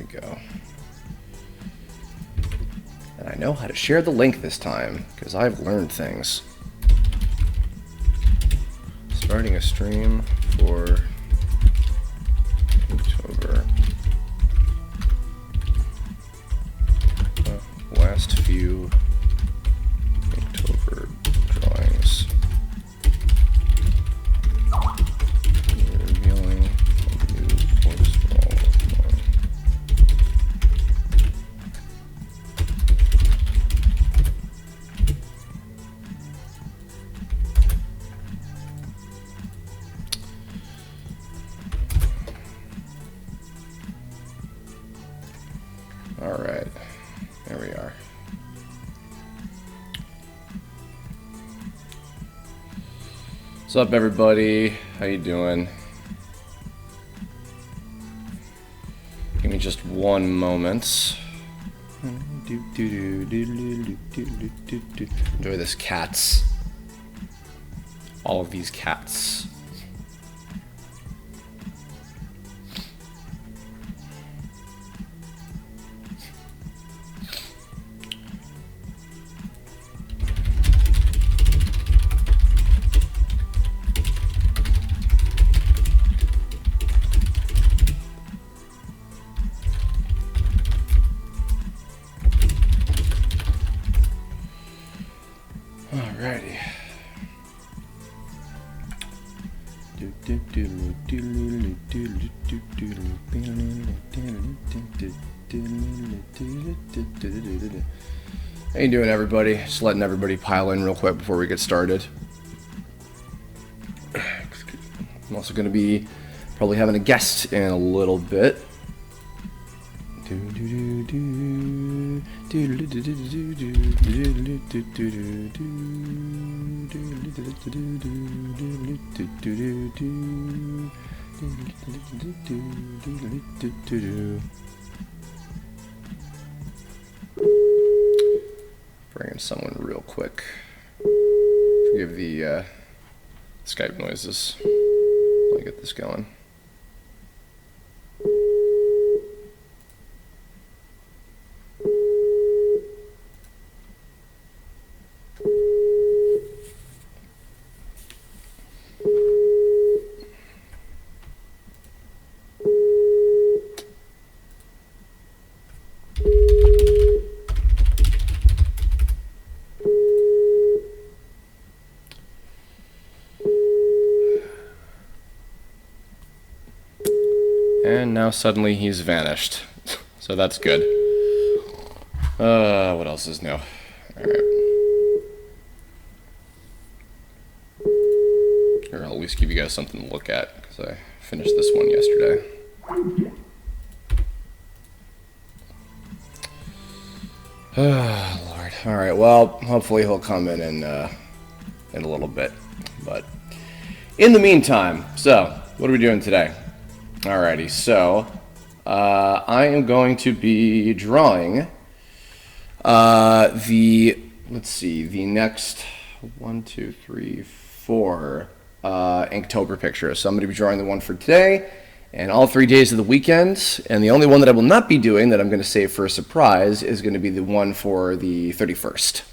we go. And I know how to share the link this time, because I've learned things. Starting a stream for Inktober. Last few Inktober drawings. Revealing a new voice for all of them. All right, there we are. What's up, everybody? How you doing? Give me just one moment. Enjoy this cats. All of these cats. Alrighty. How you doing, everybody? Just letting everybody pile in real quick before we get started. I'm also going to be probably having a guest in a little bit. Bring in someone real quick. Forgive the Skype noises. Let me get this going. And now suddenly he's vanished. So that's good. What else is new? Alright. Or I'll at least give you guys something to look at, because I finished this one yesterday. Oh, Lord. Alright, well, hopefully he'll come in a little bit. But in the meantime, so, what are we doing today? Alrighty, so I am going to be drawing the next 1, 2, 3, 4 Inktober pictures. So I'm going to be drawing the one for today and all 3 days of the weekend. And the only one that I will not be doing that I'm going to save for a surprise is going to be the one for the 31st.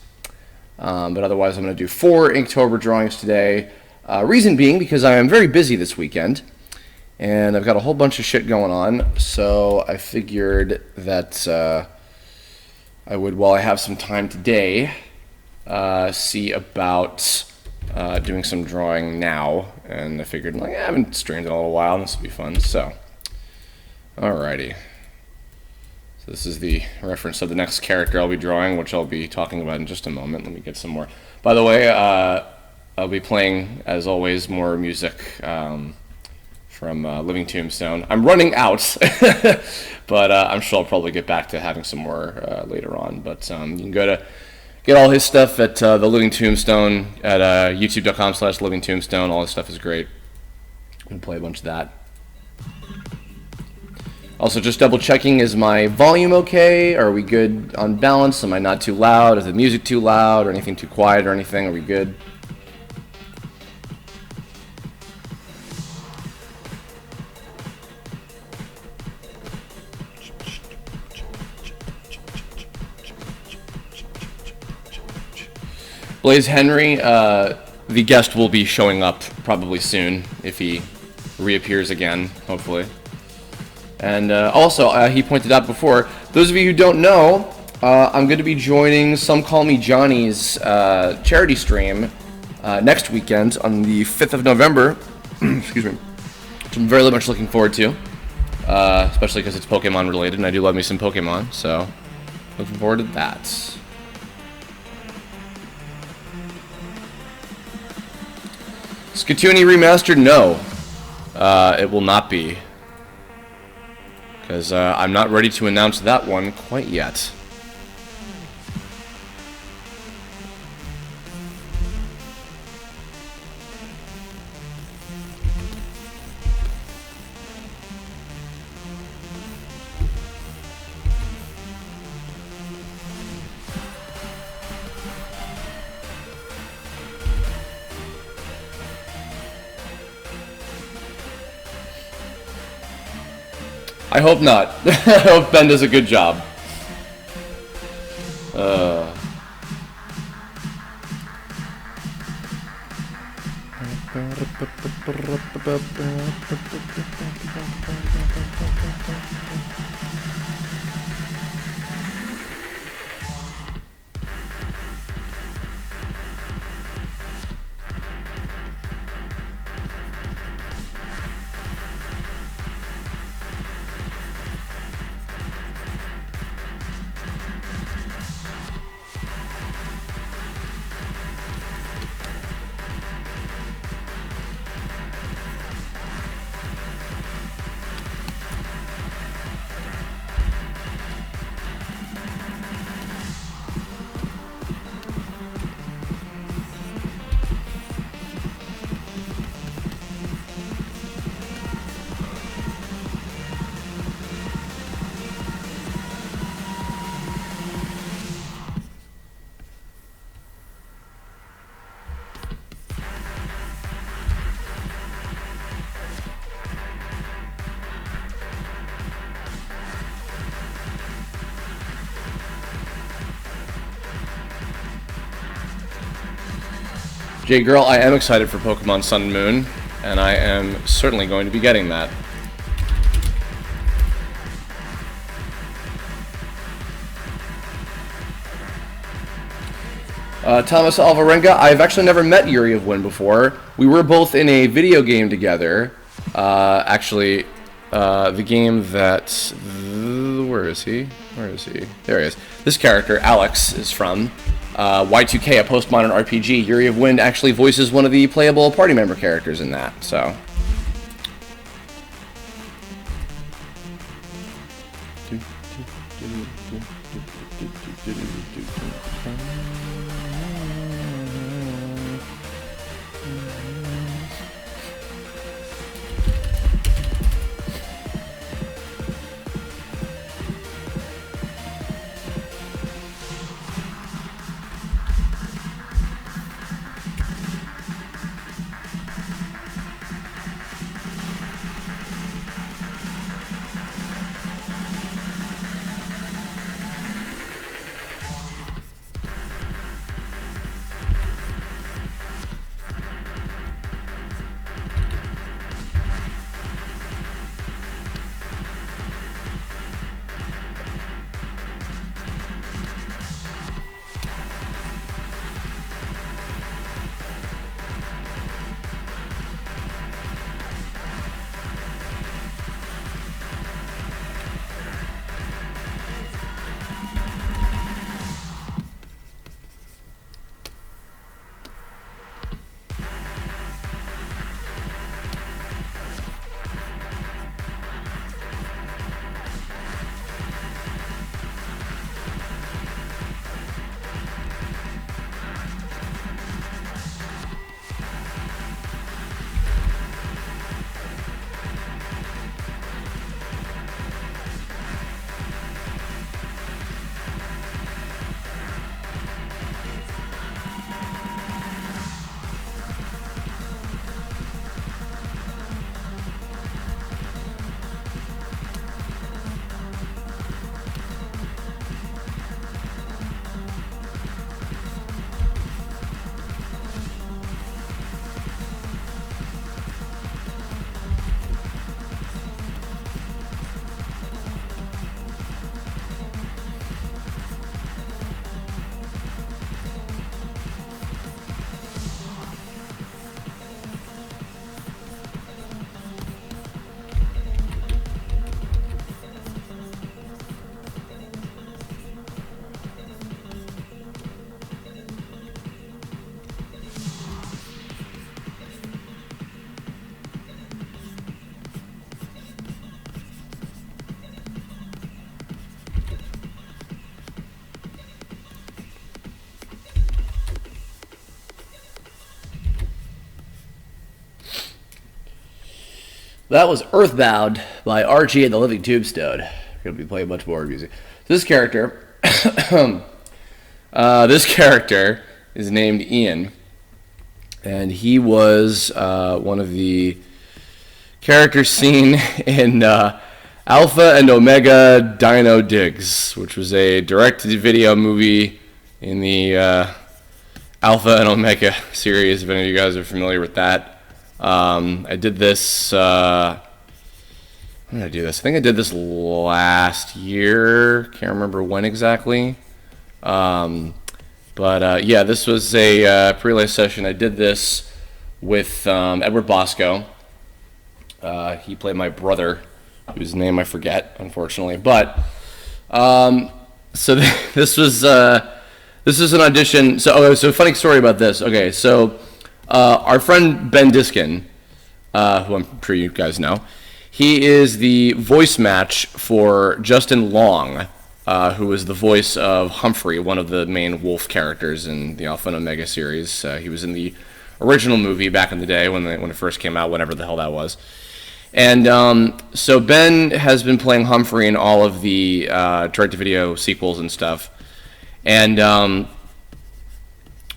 But otherwise I'm going to do 4 Inktober drawings today. Reason being because I am very busy this weekend. And I've got a whole bunch of shit going on, so I figured that I would, while I have some time today, see about doing some drawing now. And I figured, like, I haven't streamed in a little while, and this will be fun, so. Alrighty. So this is the reference of the next character I'll be drawing, which I'll be talking about in just a moment. Let me get some more. By the way, I'll be playing, as always, more music from Living Tombstone. I'm running out, but I'm sure I'll probably get back to having some more later on. But you can go to get all his stuff at the Living Tombstone at youtube.com/LivingTombstone. All his stuff is great. I'm gonna play a bunch of that. Also, just double checking, is my volume okay? Are we good on balance? Am I not too loud? Is the music too loud or anything too quiet or anything? Are we good? Blaze Henry, the guest will be showing up probably soon if he reappears again, hopefully. And also, he pointed out before, those of you who don't know, I'm going to be joining Some Call Me Johnny's charity stream next weekend on the 5th of November. Excuse me. Which I'm very much looking forward to, especially because it's Pokemon related, and I do love me some Pokemon, so looking forward to that. Skatuni Remastered? No. It will not be. Because I'm not ready to announce that one quite yet. I hope not. I hope Ben does a good job. Jay Girl, I am excited for Pokemon Sun and Moon, and I am certainly going to be getting that. Thomas Alvarenga, I've actually never met Yuri of Wynn before. We were both in a video game together. The game that... where is he? Where is he? There he is. This character, Alex, is from. Y2K, a postmodern RPG. Yuri of Wind actually voices one of the playable party member characters in that, so... That was Earthbound by Archie and the Living Tombstone. We're going to be playing much more music. This character, is named Ian, and he was one of the characters seen in Alpha and Omega Dino Digs, which was a direct-to-video movie in the Alpha and Omega series, if any of you guys are familiar with that. I did this, when did I do this? I think I did this last year. Can't remember when exactly. Yeah, this was a pre-live session. I did this with Edward Bosco. He played my brother, whose name I forget, unfortunately. But, so this was an audition. So funny story about this. Okay, so our friend Ben Diskin, who I'm sure you guys know, he is the voice match for Justin Long, who was the voice of Humphrey, one of the main wolf characters in the Alpha and Omega series. He was in the original movie back in the day when it first came out, whenever the hell that was. And so Ben has been playing Humphrey in all of the direct-to-video sequels and stuff. And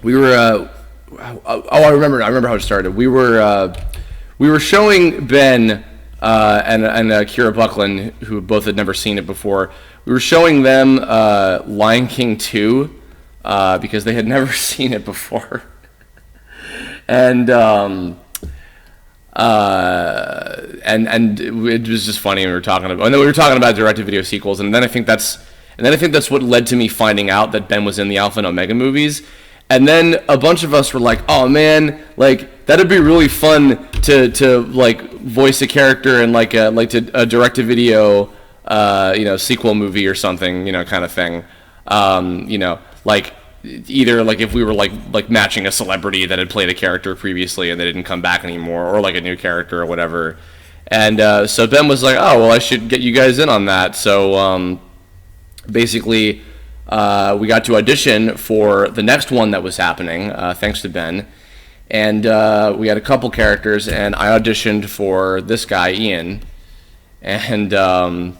we were... I remember how it started. We were showing Ben and Kira Buckland, who both had never seen it before. We were showing them Lion King 2 because they had never seen it before, and it was just funny. We were talking about direct-to-video sequels, and then I think that's what led to me finding out that Ben was in the Alpha and Omega movies. And then a bunch of us were like, "Oh man, like that'd be really fun to like voice a character in like a direct-to-video sequel movie or something, kind of thing. Like either like if we were like matching a celebrity that had played a character previously and they didn't come back anymore, or like a new character or whatever." And so Ben was like, "Oh well, I should get you guys in on that." So basically. We got to audition for the next one that was happening, thanks to Ben, and we had a couple characters, and I auditioned for this guy, Ian, and then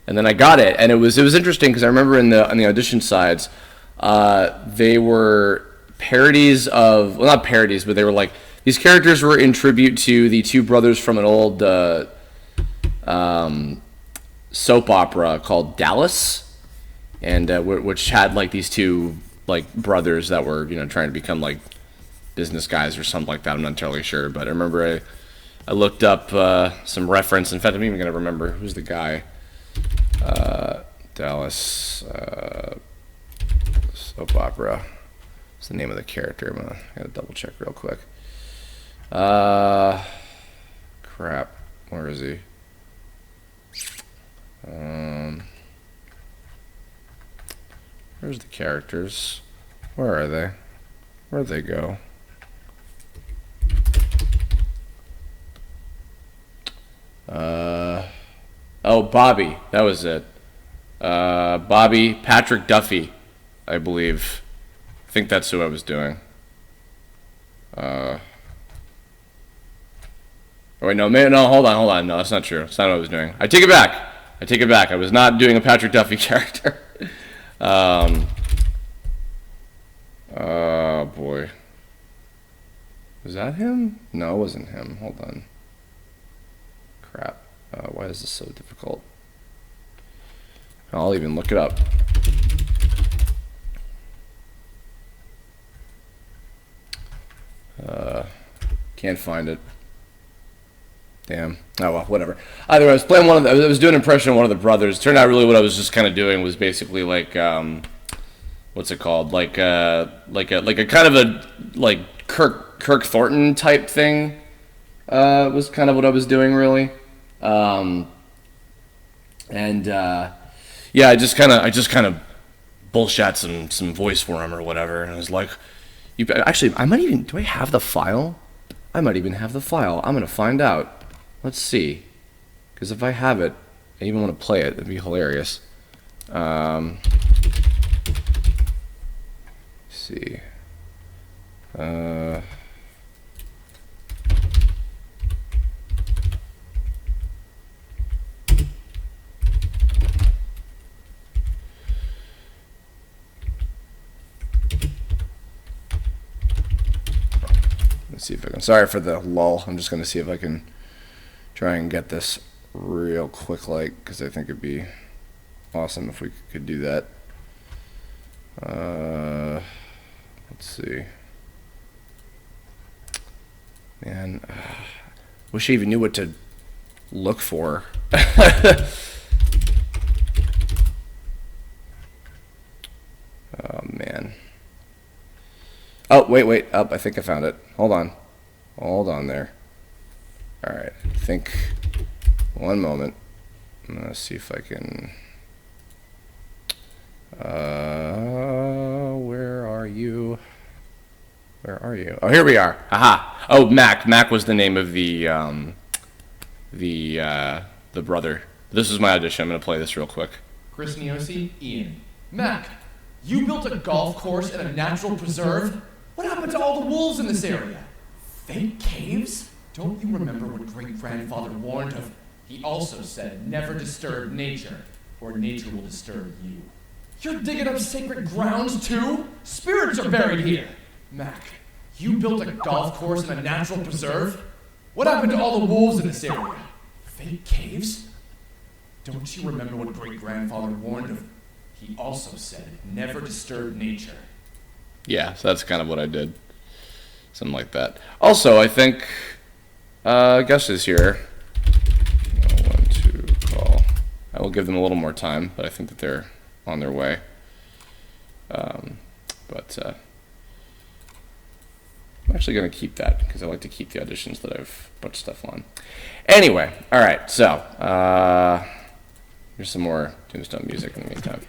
I got it, and it was interesting because I remember on the audition sides, they were parodies of, well, not parodies, but they were like, these characters were in tribute to the two brothers from an old soap opera called Dallas. And which had like these two like brothers that were trying to become like business guys or something like that. I'm not entirely sure, but I remember I looked up some reference. In fact, I'm even gonna remember who's the guy. Dallas soap opera. What's the name of the character? I gotta double check real quick. Crap. Where is he? Where's the characters? Where are they? Where'd they go? Oh, Bobby. That was it. Bobby Patrick Duffy, I believe. I think that's who I was doing. Oh, wait, no, hold on. No, that's not true. That's not what I was doing. I take it back. I was not doing a Patrick Duffy character. Oh boy. Was that him? No, it wasn't him. Hold on. Crap. Why is this so difficult? I'll even look it up. Can't find it. Damn. Oh well, whatever. Either way, I was playing I was doing an impression of one of the brothers. Turned out really what I was just kind of doing was basically like what's it called? Like a kind of a like Kirk Thornton type thing. Was kind of what I was doing really. Yeah, I just kind of bullshit some voice for him or whatever, and I was like, actually, do I have the file? I might even have the file. I'm gonna find out. Let's see, because if I have it, I even want to play it. It'd be hilarious. Let's see. see if I can. Sorry for the lull. I'm just going to see if I can try and get this real quick, because I think it'd be awesome if we could do that. Let's see. Man, wish I even knew what to look for. Oh, man. Oh, wait. I think I found it. Hold on there. All right. I think... One moment. I'm going to see if I can... where are you? Where are you? Oh, here we are. Aha. Oh, Mac. Mac was the name of the brother. This is my audition. I'm going to play this real quick. Chris, Niosi, Ian. Mac, you built a golf course in a natural preserve? What happened to all the wolves in this area? Fake caves? Don't you remember what great-grandfather warned of? He also said, never disturb nature, or nature will disturb you. You're digging up sacred grounds, too? Spirits are buried here. Mac, you built a golf course in a natural preserve? What happened to all the wolves in this area? Fake caves? Don't you remember what great-grandfather warned of? He also said, never disturb nature. Yeah, so that's kind of what I did. Something like that. Also, I think Gus is here. Call. I will give them a little more time, but I think that they're on their way. I'm actually going to keep that because I like to keep the auditions that I've put stuff on. Anyway, all right, so here's some more Tombstone music in the meantime.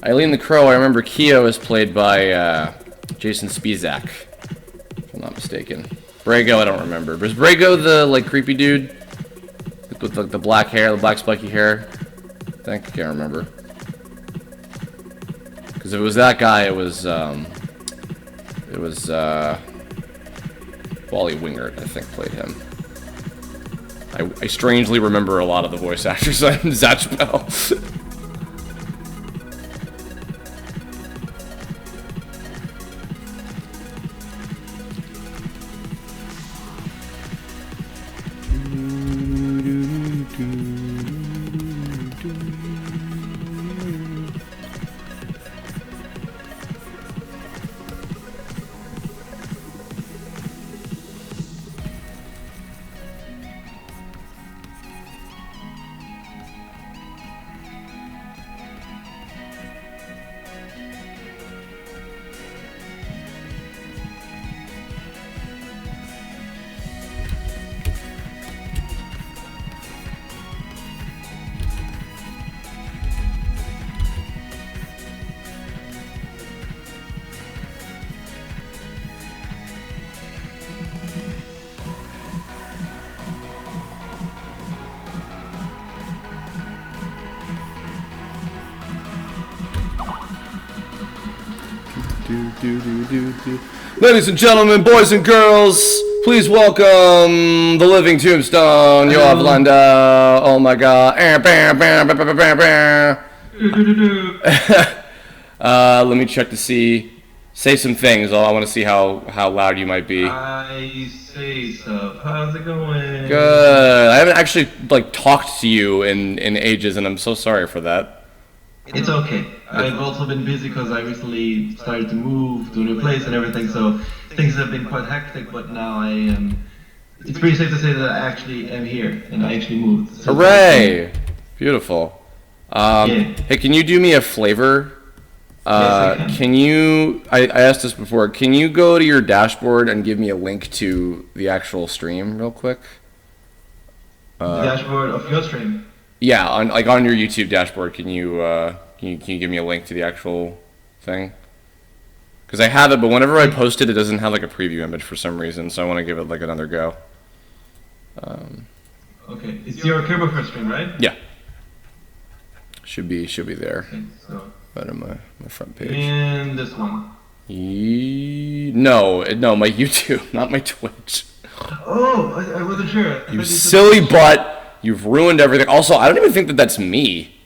Eileen the Crow, I remember Keo is played by Jason Spizak, if I'm not mistaken. Brago, I don't remember. Was Brago the creepy dude with the black hair, the black spiky hair? I can't remember. Because if it was that guy, it was Wally Wingert, I think, played him. I strangely remember a lot of the voice actors on Zatch Bell. Ladies and gentlemen, boys and girls, please welcome the Living Tombstone, Yoav, Landau. Oh my god. Let me check to see. Say some things. I want to see how loud you might be. I say stuff. How's it going? Good. I haven't actually talked to you in ages, and I'm so sorry for that. It's okay. I've also been busy because I recently started to move to a new place and everything, so things have been quite hectic, but now I am... It's pretty safe to say that I actually am here, and I actually moved. So hooray! Beautiful. Yeah. Hey, can you do me a flavor? Yes, I can. Can you... I asked this before. Can you go to your dashboard and give me a link to the actual stream real quick? The dashboard of your stream? Yeah, on your YouTube dashboard, can you give me a link to the actual thing? Because I have it, but whenever I post it, it doesn't have a preview image for some reason, so I want to give it another go. Okay, it's your Kirb stream, right? Yeah. Should be there. Okay, so Right on my front page. and this one. No, my YouTube, not my Twitch. Oh, I wasn't sure. You silly butt. You've ruined everything. Also, I don't even think that that's me.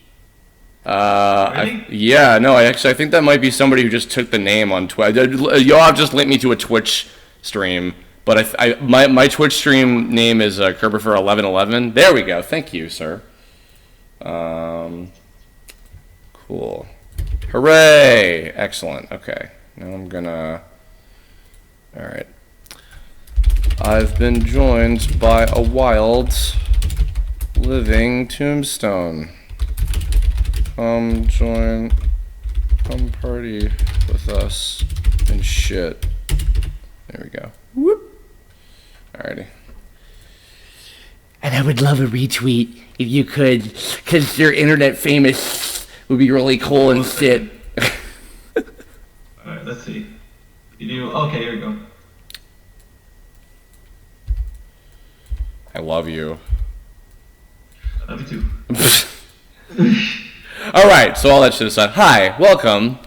Really? Yeah, no, I think that might be somebody who just took the name on Twitch. Yoav just linked me to a Twitch stream, but my Twitch stream name is Kirber1111. There we go. Thank you, sir. Cool. Hooray! Excellent. Okay. Now I'm gonna... Alright. I've been joined by a wild Living Tombstone. Come party with us and shit. There we go. Whoop. Alrighty. And I would love a retweet if you could, because you're internet famous would be really cool and shit. Alright, let's see. Okay, here we go. I love you. Love you too. Alright, so all that shit aside. Hi, welcome.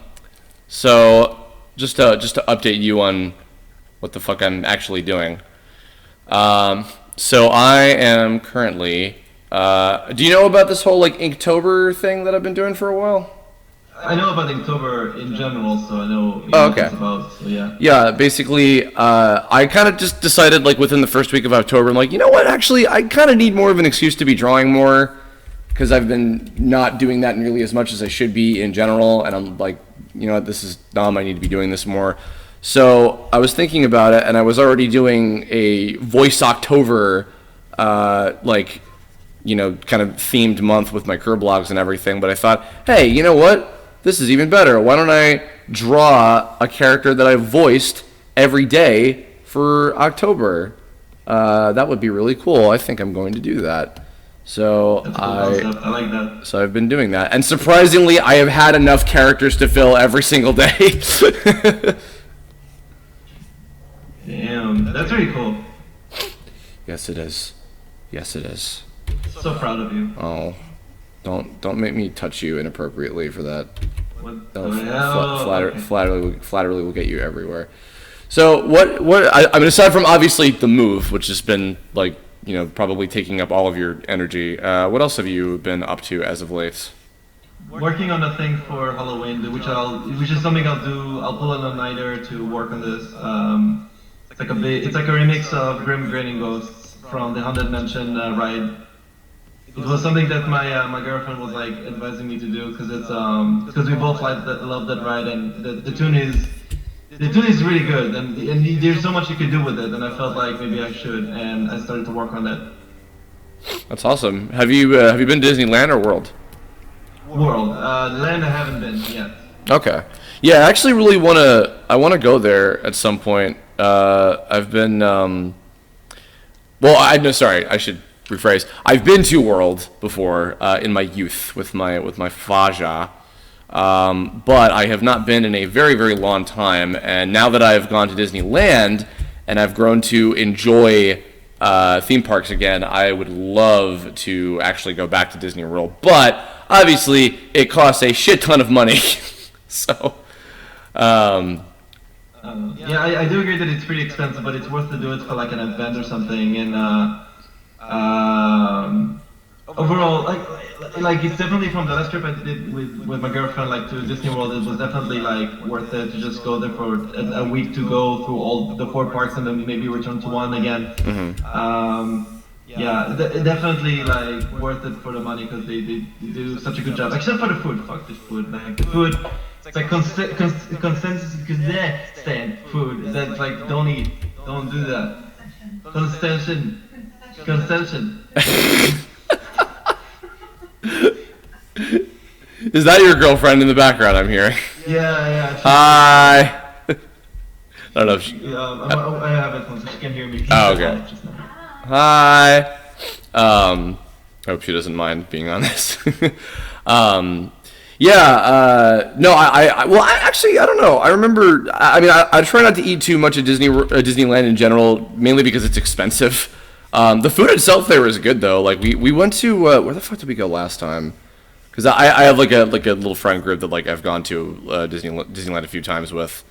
So, just to update you on what the fuck I'm actually doing. So I am currently... do you know about this whole like Inktober thing that I've been doing for a while? I know about Inktober in general, so I know what it's about, so yeah. Yeah, basically, I kind of just decided, like, within the first week of October, I'm like, you know what, actually, I kind of need more of an excuse to be drawing more, because I've been not doing that nearly as much as I should be in general, and I'm like, you know what, this is dumb, I need to be doing this more. So, I was thinking about it, and I was already doing a Voiceoctover, like, you know, kind of themed month with my Kirb blogs and everything, but I thought, hey, you know what? This is even better. Why don't I draw a character that I voiced every day for October? That would be really cool. I think I'm going to do that. So That's cool. I like that. So I've been doing that, and surprisingly, I have had enough characters to fill every single day. Damn, that's really cool. Yes, it is. Yes, it is. So proud of you. Oh, don't make me touch you inappropriately for that. What No, the hell? flattery will get you everywhere. So I mean, aside from obviously the move, which has been like, you know, probably taking up all of your energy, what else have you been up to as of late? Working on a thing for Halloween, which is something I'll do. I'll pull an all-nighter to work on this. It's like a remix of Grim Grinning Ghosts from the Haunted Mansion ride. It was something that my girlfriend was like advising me to do because we both love that ride, and the tune is really good, and there's so much you can do with it, and I felt like maybe I should, and I started to work on that. That's awesome. Have you been to Disneyland or World? World. Land I haven't been yet. Okay. Yeah, I actually really I wanna go there at some point. I've been I should rephrase. I've been to World before in my youth with my Faja, but I have not been in a very, very long time. And now that I've gone to Disneyland and I've grown to enjoy theme parks again, I would love to actually go back to Disney World. But obviously, it costs a shit ton of money. So, yeah, I do agree that it's pretty expensive, but it's worth to do it for like an event or something. And overall, like it's definitely from the last trip I did with my girlfriend, like to Disney World. It was definitely like worth it to just go there for a week to go through all the 4 parks and then maybe return to one again. Mm-hmm. Yeah, definitely like worth it for the money because they do such a good job. Except for the food, fuck this food. Like the food, it's like consensus stand food. That's like don't eat, don't do that. Concession. Is that your girlfriend in the background? I'm hearing. Yeah. Hi. I don't know if she... I have it on so she can hear me. Oh, okay. Hi. Hope she doesn't mind being on this. No, I don't know. I remember, I try not to eat too much at Disneyland in general, mainly because it's expensive. The food itself there is good though. Like we went to, where the fuck did we go last time? Because I have like a little friend group that like I've gone to Disneyland a few times with.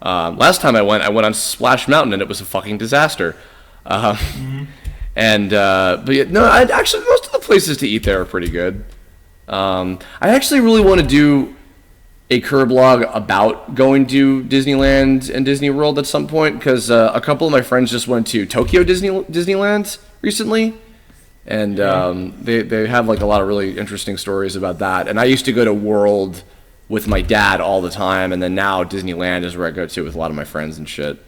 Last time I went on Splash Mountain and it was a fucking disaster. And but yeah, no, actually most of the places to eat there are pretty good. I actually really want to do a Kirb log about going to Disneyland and Disney World at some point, because a couple of my friends just went to Tokyo Disneyland recently, and they have like a lot of really interesting stories about that. And I used to go to World with my dad all the time, and then now Disneyland is where I go to with a lot of my friends and shit.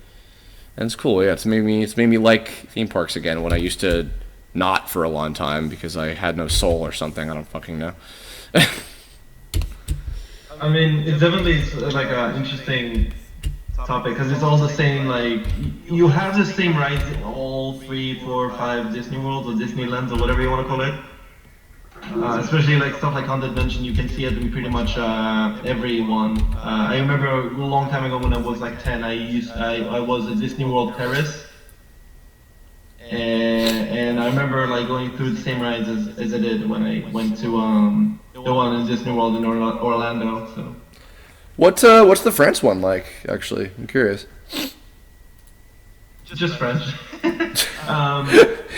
And it's cool, yeah. It's made me like theme parks again when I used to not for a long time because I had no soul or something. I don't fucking know. I mean, it definitely is like an interesting topic because it's all the same. Like, you have the same rides in all 3, 4, 5 Disney Worlds or Disneylands or whatever you want to call it. Especially like stuff like Haunted Mansion, you can see it in pretty much every one. I remember a long time ago when I was like 10, I was at Disney World Paris, and I remember like going through the same rides as I did when I went to the one in Disney World in Orlando. So, what's the France one like? Actually, I'm curious. Just French.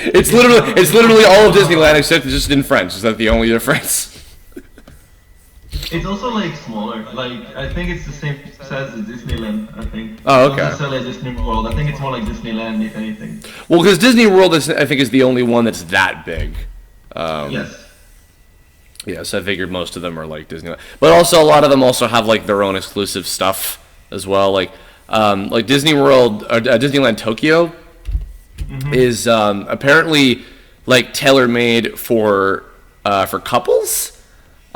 It's literally all of Disneyland except it's just in French. Is that the only difference? It's also like smaller. Like, I think it's the same size as Disneyland. I think. Oh, okay. Not necessarily Disney World. I think it's more like Disneyland, if anything. Well, because Disney World I think is the only one that's that big. Yes. Yeah, so I figured most of them are like Disneyland, but also a lot of them also have like their own exclusive stuff as well. Like Disney World, Disneyland Tokyo is apparently like tailor-made for couples.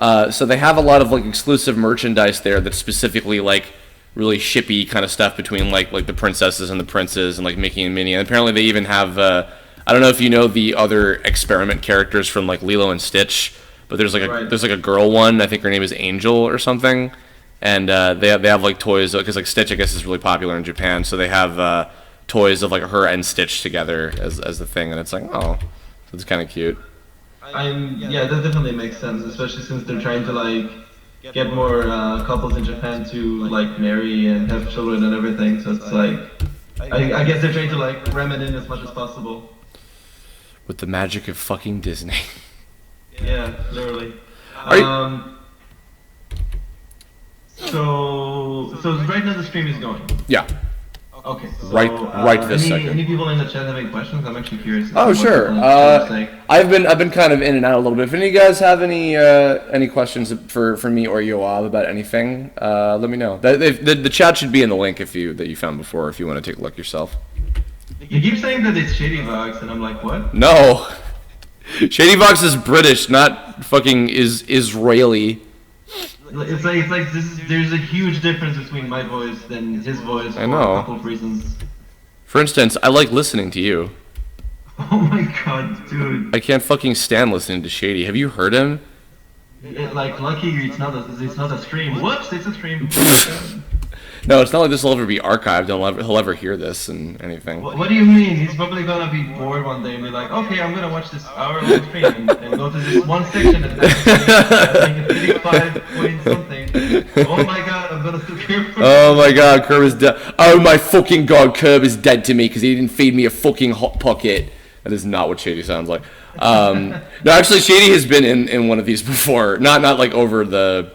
So they have a lot of like exclusive merchandise there that's specifically like really shippy kind of stuff between like the princesses and the princes and like Mickey and Minnie. And apparently they even have I don't know if you know the other experiment characters from like Lilo and Stitch. But there's like a girl one. I think her name is Angel or something, and they have like toys because like Stitch I guess is really popular in Japan. So they have toys of like her and Stitch together as the thing, and it's like it's kind of cute. Yeah, that definitely makes sense, especially since they're trying to like get more couples in Japan to like marry and have children and everything. So it's like I guess they're trying to like ram it in as much as possible. With the magic of fucking Disney. Yeah, literally. So right now the stream is going. Yeah. Okay. So, right this second. Any people in the chat have any questions? I'm actually curious. Oh sure. I've been kind of in and out a little bit. If any of you guys have any questions for me or Yoav about anything, let me know. The chat should be in the link that you found before if you want to take a look yourself. You keep saying that it's Shady Vox, and I'm like, what? No. Shady Vox is British, not fucking Israeli. It's like there's a huge difference between my voice and his voice. I know. For a couple of reasons. For instance, I like listening to you. Oh my god, dude. I can't fucking stand listening to Shady. Have you heard him? Like, lucky it's not a stream. Whoops, it's a stream. No, it's not like this will ever be archived. He'll ever hear this and anything. What do you mean? He's probably gonna be bored one day and be like, okay, I'm gonna watch this hour-long stream and go to this one section and I think it's 85 point something. Oh my god, I'm gonna still care for Oh my god, Kirb is dead. Oh my fucking god, Kirb is dead to me because he didn't feed me a fucking Hot Pocket. That is not what Shady sounds like. No, actually, Shady has been in one of these before. Not like over the...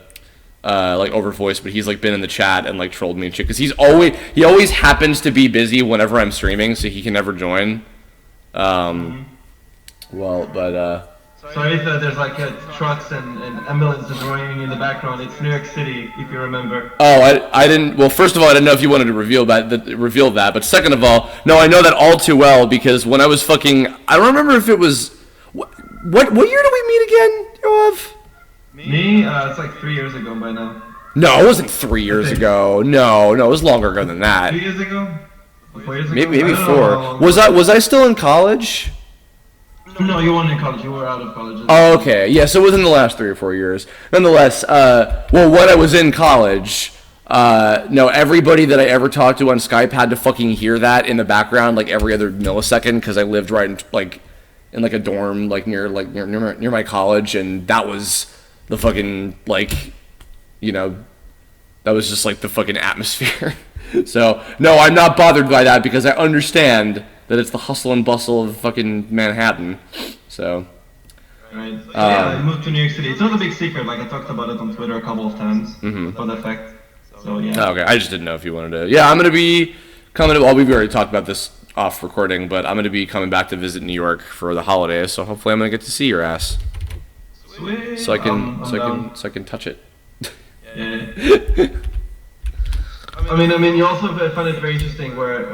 like over voice, but he's like been in the chat and like trolled me and shit because he always happens to be busy whenever I'm streaming, so he can never join. Sorry if there's like trucks and ambulances roaring in the background. It's New York City, if you remember. Oh, I didn't. Well, first of all, I didn't know if you wanted to reveal that. But second of all, no, I know that all too well because when I was fucking, I don't remember if it was what year did we meet again, Yoav? Me? It's like 3 years ago by now. No, it wasn't 3 years ago. No, it was longer ago than that. 3 years ago? 4 years ago? Maybe 4. Was I still in college? No, you weren't in college. You were out of college. Oh, okay. Yeah, so within the last 3 or 4 years. Nonetheless, when I was in college, everybody that I ever talked to on Skype had to fucking hear that in the background like every other millisecond because I lived right in a dorm near my college, and that was the fucking that was just like the fucking atmosphere. So no, I'm not bothered by that because I understand that it's the hustle and bustle of fucking Manhattan. So Right. Yeah, I moved to New York City. It's not a big secret. Like I talked about it on Twitter a couple of times. For that fact. So yeah. Okay, I just didn't know if you wanted to. Yeah, I'm gonna be coming to. Well, we've already talked about this off recording, but I'm gonna be coming back to visit New York for the holidays. So hopefully, I'm gonna get to see your ass. Sweet. So I can touch it. Yeah. I mean, you also find it very interesting where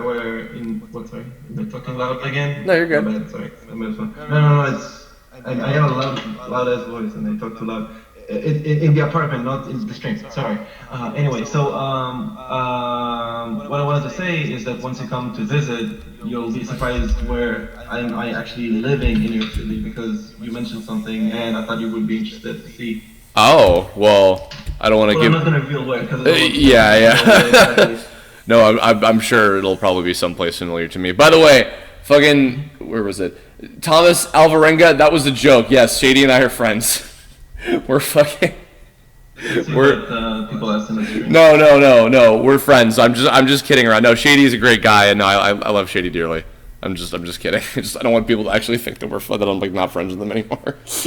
what? Sorry, am I talking loud again? No, you're good. My bad, sorry. No, it's I have a loud ass voice and I talk too loud. In the apartment, not in the stream. Sorry. Anyway, so what I wanted to say is that once you come to visit, you'll be surprised where I'm actually living in New York City, because you mentioned something and I thought you would be interested to see. Oh, well, I don't want to give. I'm not gonna reveal where, because yeah. No, I'm sure it'll probably be someplace familiar to me. By the way, fucking, where was it? Thomas Alvarenga, that was a joke. Yes, Shady and I are friends. We're fucking. People ask in the stream. No. We're friends. I'm just kidding around. No, Shady is a great guy, and no, I love Shady dearly. I'm just kidding. I don't want people to actually think that that I'm like not friends with them anymore. She's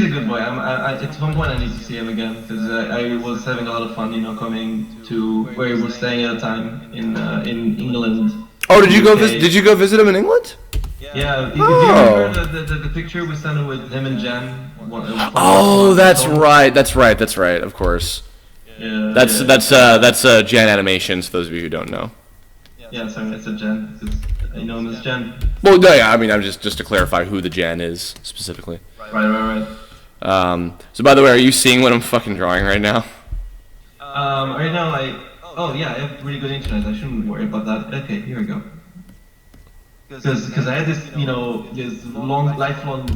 a good boy. At some point I need to see him again, because I was having a lot of fun, coming to where he was staying at a time in England. Oh, did you go visit him in England? Yeah. Do you remember the picture we sent with him and Jen? Oh, that's right. Of course. Yeah. That's Jen Animations. For those of you who don't know. Yeah, sorry, it's a Jen. I know him as Jen. Well, no, yeah. I mean, I'm just to clarify who the Jen is specifically. Right. So, by the way, are you seeing what I'm fucking drawing right now? Right now, I have really good internet. I shouldn't worry about that. Okay, here we go. Because I had this, this lifelong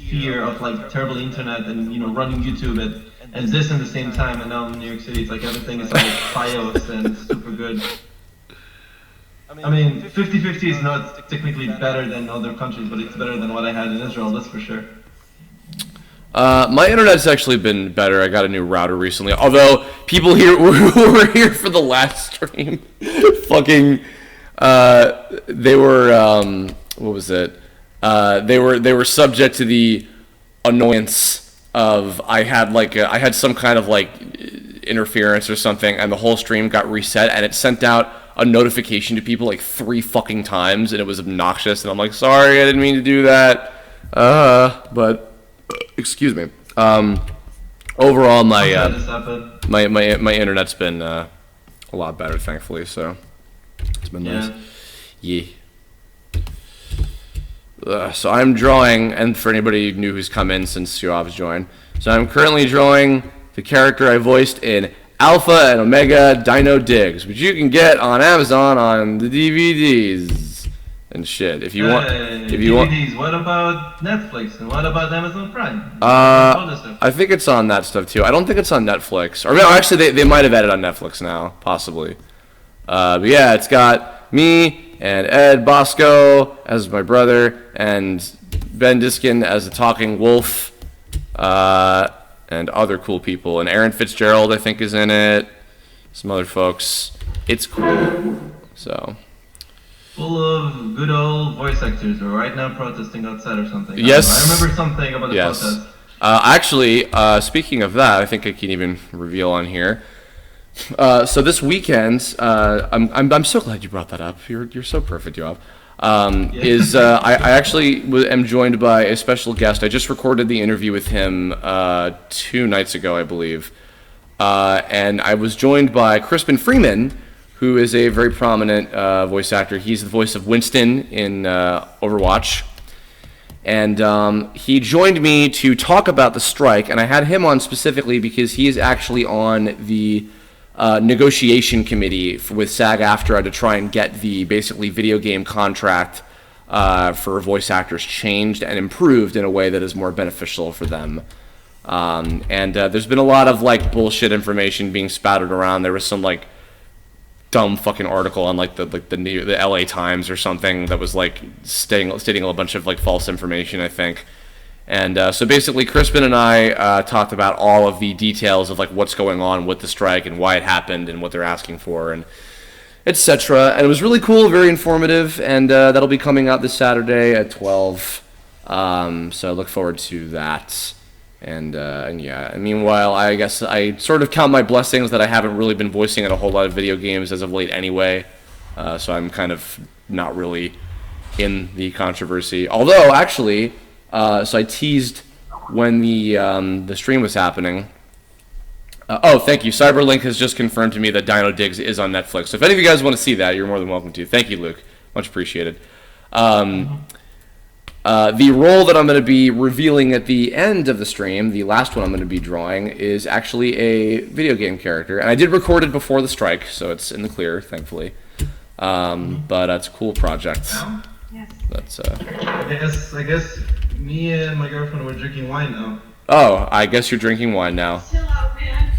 fear of like terrible internet and running YouTube and this at the same time. And now in New York City, it's like everything is like FiOS and super good. I mean, 50-50 is not technically better than other countries, but it's better than what I had in Israel, that's for sure. My internet's actually been better. I got a new router recently. Although people here who were here for the last stream, fucking, they were what was it? They were subject to the annoyance of I had some kind of like interference or something, and the whole stream got reset, and it sent out a notification to people like 3 fucking times, and it was obnoxious. And I'm like, sorry, I didn't mean to do that. But. Excuse me. Overall, my internet's been a lot better, thankfully. So it's been nice. Yeah. So I'm drawing, and for anybody new who's come in since Yoav's joined, so I'm currently drawing the character I voiced in Alpha and Omega Dino Diggs, which you can get on Amazon on the DVDs. And shit, if you want, DVDs, what about Netflix and what about Amazon Prime? I think it's on that stuff too. I don't think it's on Netflix. Or no, actually, they might have added on Netflix now, possibly. But yeah, it's got me and Ed Bosco as my brother and Ben Diskin as the talking wolf, and other cool people. And Aaron Fitzgerald, I think, is in it. Some other folks. It's cool. So. Full of good old voice actors who are right now protesting outside or something. Yes. I remember something about the protest. Actually, speaking of that, I think I can even reveal on here. So this weekend, I'm so glad you brought that up. You're so perfect, Yoav. I actually am joined by a special guest. I just recorded the interview with him 2 nights ago, I believe. And I was joined by Crispin Freeman, who is a very prominent voice actor. He's the voice of Winston in Overwatch. And he joined me to talk about the strike, and I had him on specifically because he is actually on the negotiation committee with SAG-AFTRA to try and get the basically video game contract for voice actors changed and improved in a way that is more beneficial for them. And there's been a lot of like bullshit information being spouted around. There was some like dumb fucking article on like the LA Times or something that was like stating a bunch of like false information, I think. And so basically Crispin and I talked about all of the details of like what's going on with the strike and why it happened and what they're asking for, and etc. And it was really cool, very informative, and that'll be coming out this Saturday at 12. So I look forward to that. And yeah, and meanwhile, I guess I sort of count my blessings that I haven't really been voicing in a whole lot of video games as of late anyway. So I'm kind of not really in the controversy. Although, actually, so I teased when the stream was happening. Oh, thank you. Cyberlink has just confirmed to me that Dino Digs is on Netflix. So if any of you guys want to see that, you're more than welcome to. Thank you, Luke. Much appreciated. The role that I'm going to be revealing at the end of the stream, the last one I'm going to be drawing, is actually a video game character. And I did record it before the strike, so it's in the clear, thankfully. But it's a cool project. Yes. That's, I guess me and my girlfriend were drinking wine now. Oh, I guess you're drinking wine now. Chill out, man.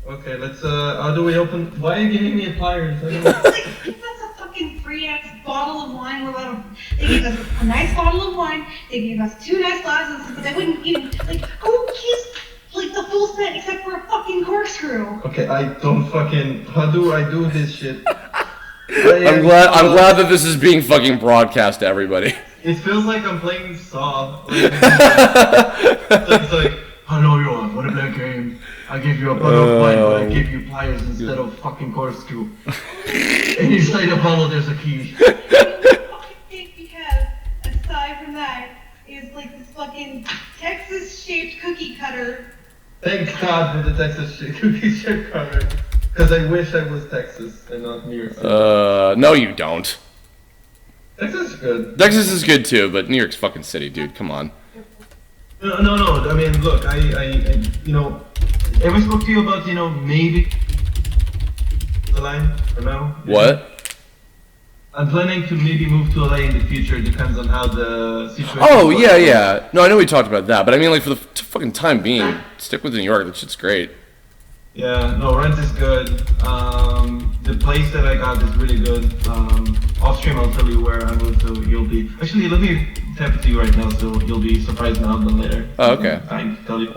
Okay, let's, how do we open? Why are you giving me a pliers? I don't know. Like, give us a fucking free-ass bottle of wine without a... They gave us a nice bottle of wine, they gave us 2 nice glasses, but they wouldn't even... Like, who keeps, like, the full set except for a fucking corkscrew? Okay, I don't fucking... How do I do this shit? I'm glad that this is being fucking broadcast to everybody. It feels like I'm playing Saw. It's like, hello, Yoav, what a black game. I gave you a bottle of wine, but I gave you pliers instead of fucking corkscrew. And inside the bottle, there's a key. What do you fucking think we have, aside from that, is like this fucking Texas-shaped cookie cutter. Thank God for the Texas cookie chip cover. Because I wish I was Texas and not New York City. No you don't. Texas is good. Texas is good too, but New York's fucking city, dude. Come on. No. I mean, look, I you know, ever spoke to you about, you know, maybe the line or no? What? I'm planning to maybe move to LA in the future. It depends on how the situation. Oh yeah. No, I know we talked about that, but I mean, like for the fucking time being, stick with New York. That shit's great. Yeah, no, rent is good. The place that I got is really good. Off stream, I'll tell you where I moved to. You'll be actually, let me tap it to you right now, so you'll be surprised now than later. Oh, okay. Fine, tell you.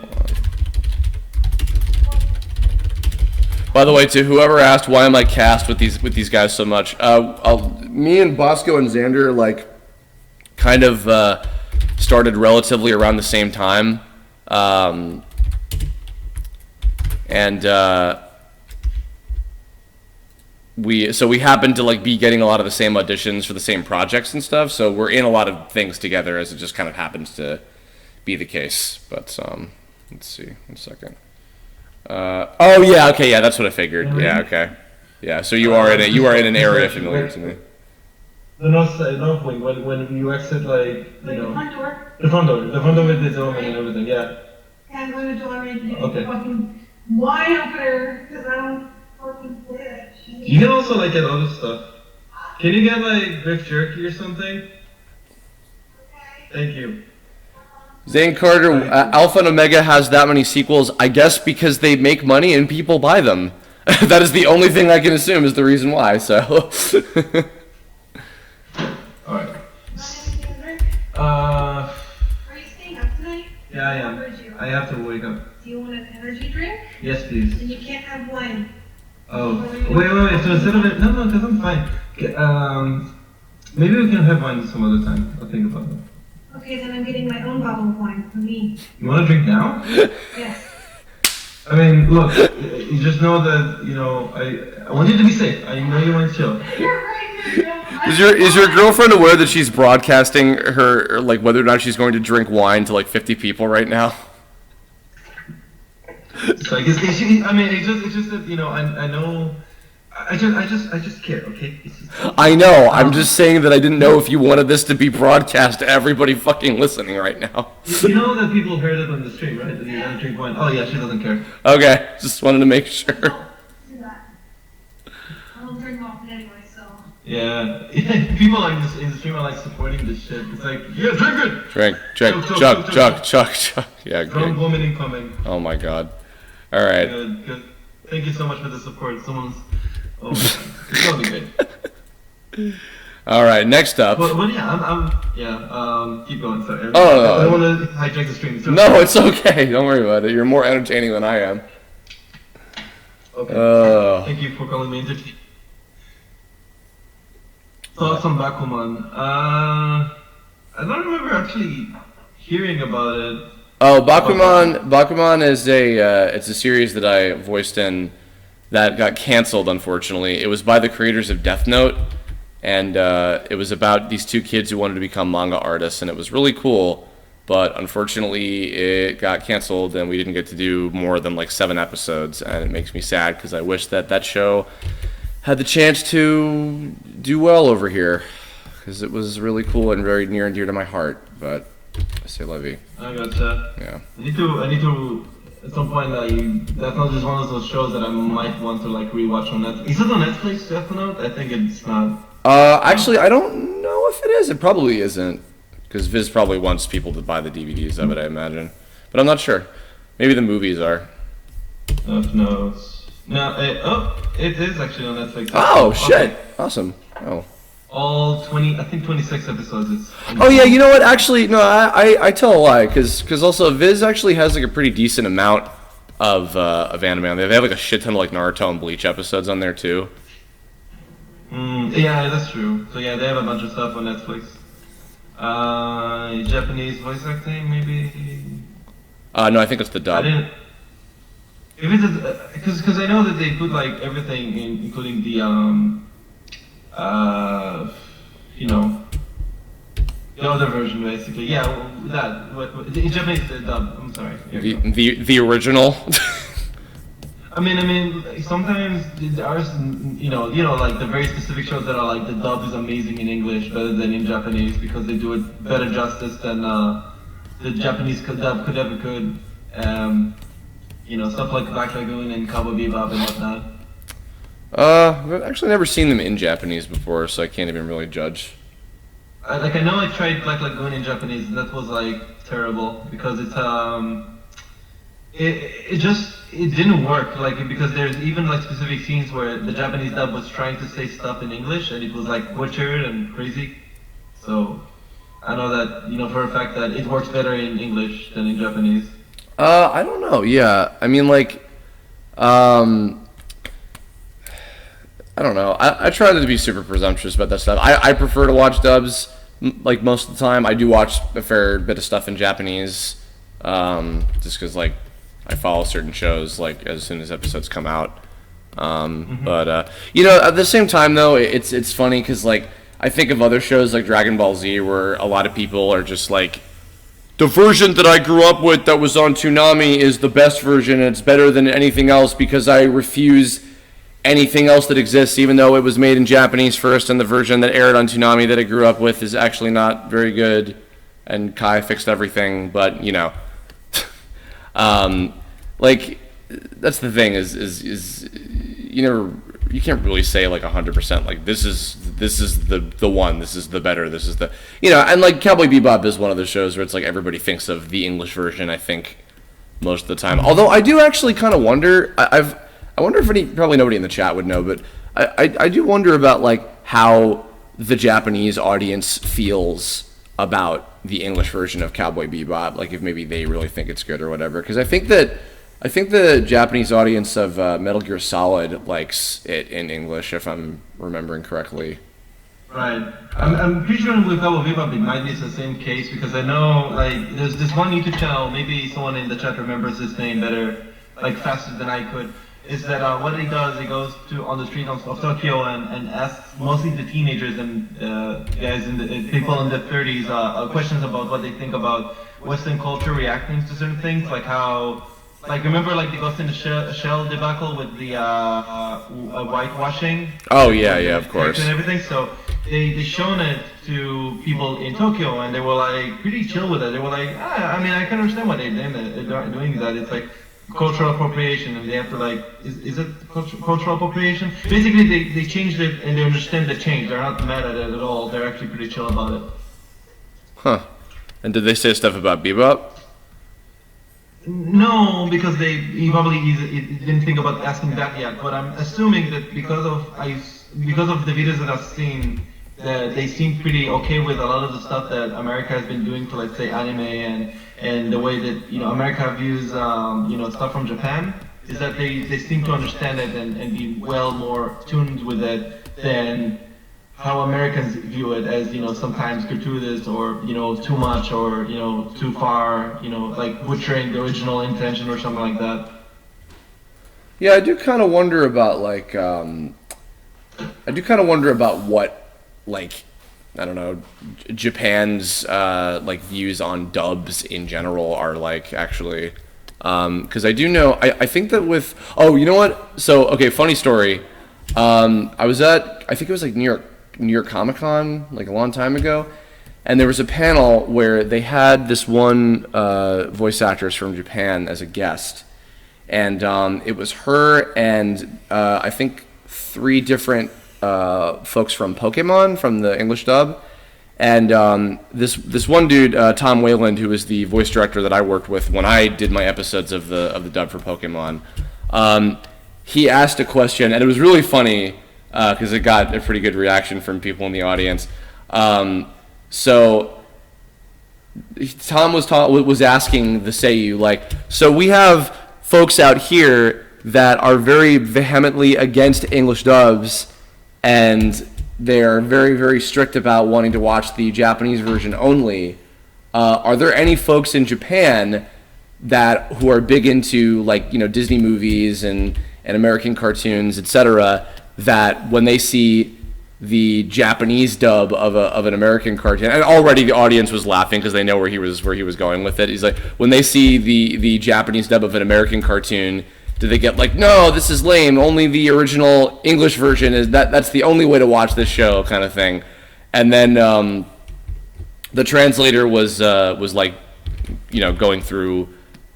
By the way, to whoever asked why am I cast with these guys so much, me and Bosco and Xander like kind of started relatively around the same time, and we happened to like be getting a lot of the same auditions for the same projects and stuff. So we're in a lot of things together, as it just kind of happens to be the case. But let's see, 1 second. Oh yeah, okay, yeah, that's what I figured. Yeah, okay, yeah. So you are in an area familiar to me. The north wing, when you exit, like you know, The front door. the front door with the dome and everything. Yeah. I'm going to door and get Okay. the fucking wine opener because I don't fucking play that shit. You can also like get other stuff. Can you get like beef jerky or something? Thank you. Zane Carter, Alpha and Omega has that many sequels, I guess because they make money and people buy them. That is the only thing I can assume is the reason why, so. Alright. Are you staying up tonight? Yeah, I am. Where'd you- I have to wake up. Do you want an energy drink? Yes, please. Then you can't have wine. Oh, wait. So instead of it, no, because I'm fine. Okay, maybe we can have wine some other time. I'll think about it. Okay, then I'm getting my own bottle of wine for me. You want to drink now? Yes. I mean, look, you just know that, you know, I want you to be safe. I know you want to chill. You're right, Miriam. Is your girlfriend aware that she's broadcasting her, like, whether or not she's going to drink wine to like 50 people right now? So I guess it's just that, you know, I know, I just care, okay? It's just, I know, I'm just saying that I didn't know if you wanted this to be broadcast to everybody fucking listening right now. you know that people heard it on the stream, right? That you're gonna drink wine. Oh yeah, she doesn't care. Okay, just wanted to make sure. Do that. I don't drink often anyway, so. Yeah, people like this in the stream are like supporting this shit. It's like, yeah, drink it! Drink, chug. Yeah, Drunk good. woman incoming. Oh my god. Alright. Good. Thank you so much for the support. Someone's, oh my god. It's gonna be good. Alright, next up. But yeah, keep going, sorry. Oh, no. I don't want to hijack the stream. So No, it's okay. Don't worry about it. You're more entertaining than I am. Okay. Thank you for calling me entertaining. Thoughts on Bakuman? I don't remember actually hearing about it. Oh, Bakuman is it's a series that I voiced in that got canceled, unfortunately. It was by the creators of Death Note, and it was about these two kids who wanted to become manga artists, and it was really cool, but unfortunately it got canceled, and we didn't get to do more than like 7 episodes, and it makes me sad because I wish that show had the chance to do well over here, because it was really cool and very near and dear to my heart, but I say Levy. I gotcha. Yeah. I need to at some point that's not just one of those shows that I might want to like rewatch on Netflix. Is it on Netflix, Death Note? I think it's not. Actually, I don't know if it is. It probably isn't, because Viz probably wants people to buy the DVDs of it, I imagine. But I'm not sure. Maybe the movies are. Death Note. No, it is actually on Netflix. Oh, shit. Awesome. Oh. All 26 episodes. Oh yeah, you know what? Actually, no, I tell a lie, because also Viz actually has like a pretty decent amount of anime on there. They have like a shit ton of like Naruto and Bleach episodes on there too. Yeah, that's true. So yeah, they have a bunch of stuff on Netflix. Japanese voice acting, maybe. No, I think it's the dub. If it's because I know that they put like everything in, including the the other version, basically. Yeah, in Japanese, the dub. I'm sorry. The original. I mean, sometimes there are, like the very specific shows that are like the dub is amazing in English better than in Japanese because they do it better justice than the Japanese dub could ever could. Stuff like Black Lagoon and Cowboy Bebop and whatnot. I've actually never seen them in Japanese before, so I can't even really judge. I know I tried Black Lagoon in Japanese, and that was like terrible because it's it didn't work because there's even like specific scenes where the Japanese dub was trying to say stuff in English and it was like butchered and crazy. So I know that for a fact that it works better in English than in Japanese. I don't know. Yeah, I mean I don't know. I try not to be super presumptuous about that stuff. I prefer to watch dubs like most of the time. I do watch a fair bit of stuff in Japanese, just because like I follow certain shows like as soon as episodes come out. But at the same time though, it's funny because like I think of other shows like Dragon Ball Z where a lot of people are just like, the version that I grew up with that was on Toonami is the best version and it's better than anything else because I refuse anything else that exists, even though it was made in Japanese first and the version that aired on Toonami that I grew up with is actually not very good, and Kai fixed everything, but like that's the thing is you can't really say like 100% like this is the one, this is the better, this is the and like Cowboy Bebop is one of those shows where it's like everybody thinks of the English version, I think, most of the time. Although I do actually kind of wonder, I wonder if probably nobody in the chat would know, but I do wonder about like how the Japanese audience feels about the English version of Cowboy Bebop, like if maybe they really think it's good or whatever, because I think the Japanese audience of Metal Gear Solid likes it in English, if I'm remembering correctly. Right. I'm pretty sure with Cowboy Bebop it might be the same case, because I know like there's this one YouTube channel, maybe someone in the chat remembers his name better, like faster than I could, is that what he does, he goes on the street of Tokyo and asks mostly the teenagers and guys people in the 30s questions about what they think about Western culture reacting to certain things, like how, like remember like the Ghost in the Shell debacle with the whitewashing? Oh yeah, of course. And everything. So they shown it to people in Tokyo and they were like pretty chill with it. They were like, I mean I can understand why they're doing that. It's like cultural appropriation, and they have to like, is it cultural appropriation? Basically, they changed it and they understand the change. They're not mad at it at all. They're actually pretty chill about it. Huh. And did they say stuff about Bebop? No, because he probably didn't think about asking that yet. But I'm assuming that because of the videos that I've seen, that they seem pretty okay with a lot of the stuff that America has been doing to, let's say, anime and the way that America views stuff from Japan, is that they seem to understand it and be well more tuned with it than how Americans view it as, sometimes gratuitous or, too much or, too far, like butchering the original intention or something like that. Yeah, I do kind of wonder about what, like, I don't know, Japan's views on dubs in general are like, actually. Because I do know, I think that with, oh, you know what? So, okay, funny story. I was at, I think it was like New York Comic Con, like a long time ago, and there was a panel where they had this one voice actress from Japan as a guest, and it was her and I think 3 different folks from Pokémon from the English dub, and this one dude, Tom Wayland, who was the voice director that I worked with when I did my episodes of the dub for Pokémon. He asked a question, and it was really funny because it got a pretty good reaction from people in the audience. So Tom was asking the Seiyu, like, so we have folks out here that are very vehemently against English dubs, and they're very, very strict about wanting to watch the Japanese version only. Are there any folks in Japan who are big into, like, Disney movies and American cartoons, etc., that when they see the Japanese dub of an American cartoon, and already the audience was laughing because they know where he was going with it. He's like, when they see the Japanese dub of an American cartoon, do they get like, no, this is lame, only the original English version that's the only way to watch this show, kind of thing. And then the translator was like, going through,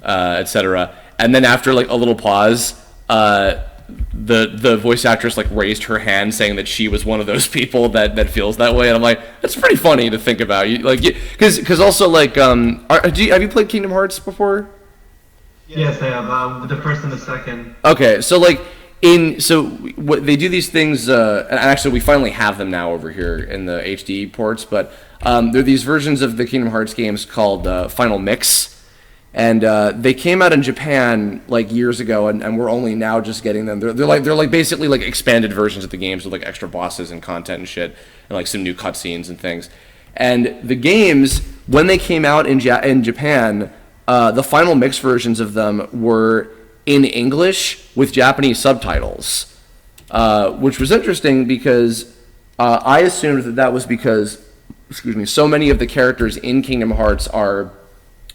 etc. And then after like a little pause, the voice actress like raised her hand saying that she was one of those people that feels that way, and I'm like, that's pretty funny to think about. Because also like, have you played Kingdom Hearts before? Yes, I have. The first and the second. Okay, so like what they do these things, and actually we finally have them now over here in the HD ports, but there are these versions of the Kingdom Hearts games called Final Mix, and they came out in Japan like years ago, and we're only now just getting them. They're like basically like expanded versions of the games with like extra bosses and content and shit, and like some new cutscenes and things. And the games, when they came out in Japan, the Final Mix versions of them were in English with Japanese subtitles, which was interesting because I assumed that was because, so many of the characters in Kingdom Hearts are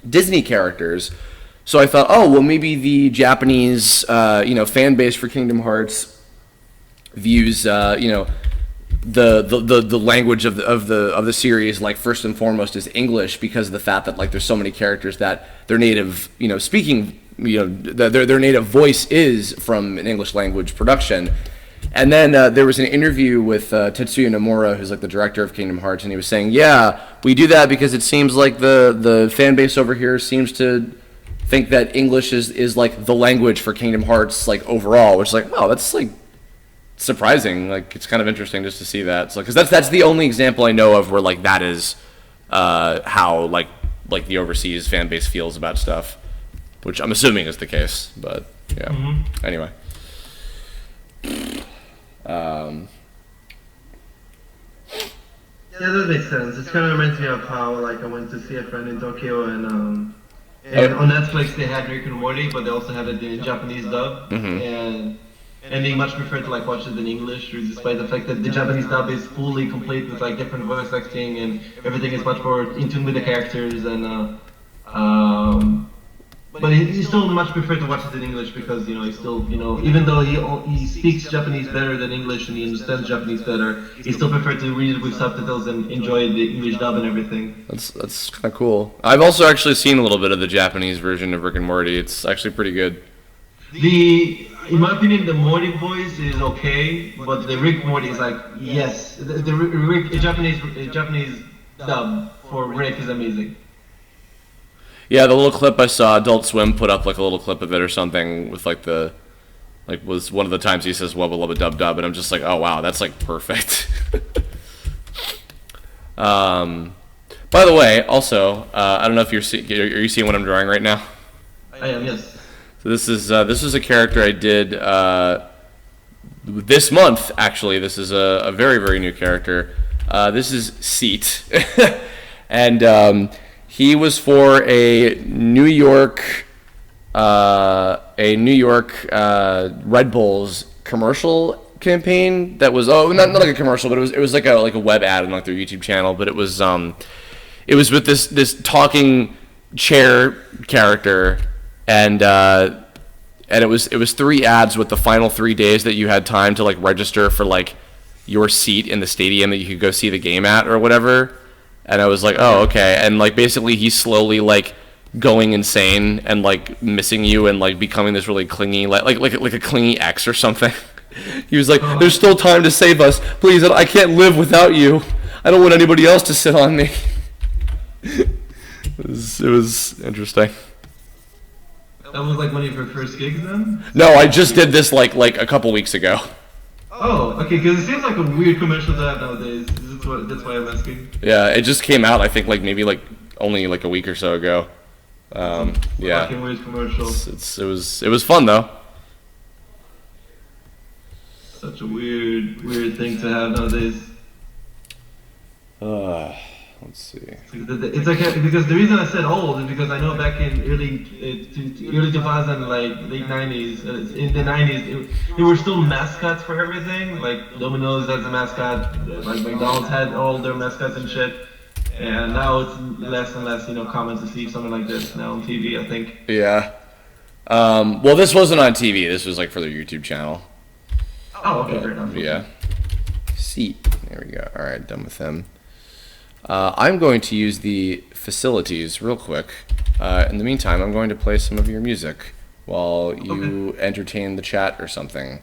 Disney characters. So I thought, oh, well, maybe the Japanese, fan base for Kingdom Hearts views, the language of the series, like, first and foremost is English, because of the fact that like there's so many characters that their native speaking, their native voice is from an English language production. And then there was an interview with Tetsuya Nomura, who's like the director of Kingdom Hearts, and he was saying, yeah, we do that because it seems like the fan base over here seems to think that English is like the language for Kingdom Hearts, like, overall, which is like, wow, that's like surprising. Like, it's kind of interesting just to see that. So, because that's the only example I know of where like that is how like the overseas fan base feels about stuff, which I'm assuming is the case. But yeah. Mm-hmm. Anyway. Yeah, that makes sense. It kind of reminds me of how, like, I went to see a friend in Tokyo, and on Netflix they had Rick and Morty, but they also had it in Japanese dub, and they much prefer to like watch it in English, despite the fact that the Japanese dub is fully complete with like different voice acting and everything is much more in tune with the characters, and but he still much prefer to watch it in English because, he still, even though he speaks Japanese better than English and he understands Japanese better, he still prefers to read it with subtitles and enjoy the English dub and everything. That's kind of cool. I've also actually seen a little bit of the Japanese version of Rick and Morty. It's actually pretty good. In my opinion, the Morty voice is okay, but the Rick Morty is like, yes, the Japanese dub for Rick is amazing. Yeah, the little clip I saw, Adult Swim put up like a little clip of it or something with like was one of the times he says wubba lubba dub dub, and I'm just like, oh wow, that's like perfect. By the way, also, I don't know if are you seeing what I'm drawing right now? I am, yes. So this is a character I did this month, actually, this is a very, very new character. This is C.A.T. And he was for a New York Red Bull's commercial campaign that was not like a commercial, but it was like a web ad on like their YouTube channel. But it was with this talking chair character, and it was 3 ads with the final 3 days that you had time to like register for like your seat in the stadium that you could go see the game at or whatever. And I was like, oh, okay. And like basically he's slowly like going insane and like missing you and like becoming this really clingy like a clingy ex or something. He was like, there's still time to save us. Please, I can't live without you. I don't want anybody else to sit on me. It was interesting. That was like one of your first gigs then? No, I just did this like a couple weeks ago. Oh, okay, because it seems like a weird commercial to have nowadays. That's why I'm asking. Yeah, it just came out, I think, like maybe like only like a week or so ago. Yeah. Fucking weird commercial. It was fun though. Such a weird thing to have nowadays. Let's see. It's like because the reason I said old is because I know back in early 2000, like late 90s, in the 90s, there were still mascots for everything. Like Domino's has a mascot, like McDonald's had all their mascots and shit. And now it's less and less, common to see something like this now on TV, I think. Yeah. Well, this wasn't on TV. This was like for their YouTube channel. Oh, okay, fair enough. Yeah. C.A.T. There we go. All right, done with him. I'm going to use the facilities real quick. In the meantime, I'm going to play some of your music while you entertain the chat or something.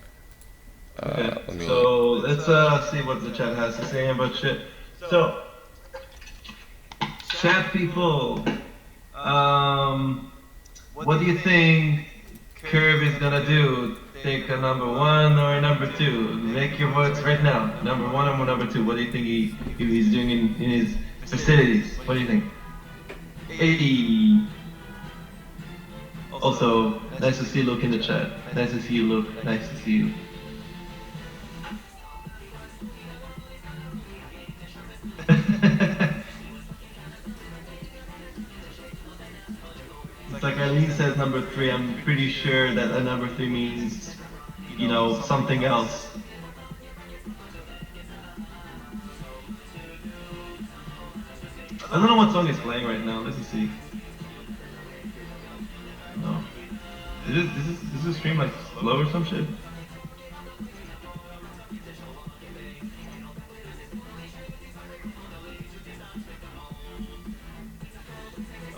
Okay. So let's see what the chat has to say about shit. So, chat people, what do you think Kirb is gonna do? Take a number 1 or a number 2? Make your votes right now. Number 1 or number 2? What do you think he's doing in his facilities? What do you think? Hey. Also, nice to see Luke in the chat. Nice to see you, Luke. Nice to see you. It's like Eileen says number 3, I'm pretty sure that a number 3 means, something else. I don't know what song is playing right now, let's see. No. Is this stream like slow or some shit?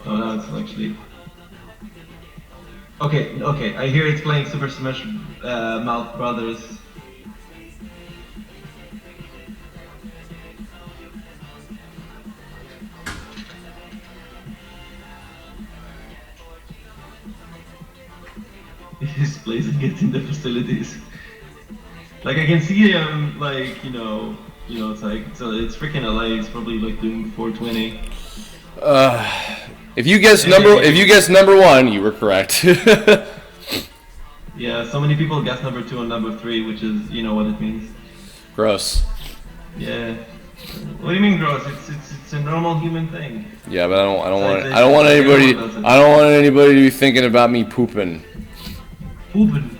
Oh no, it's actually... Okay, I hear it's playing Super Smash Mouth Brothers. He's placing it in the facilities. Like I can see him, like it's like it's freaking LA. It's probably like doing 420. If you guessed number 1, you were correct. Yeah, so many people guess number 2 and number 3, which is what it means. Gross. Yeah. What do you mean gross? It's a normal human thing. Yeah, but I don't want anybody to be thinking about me pooping. Pooping.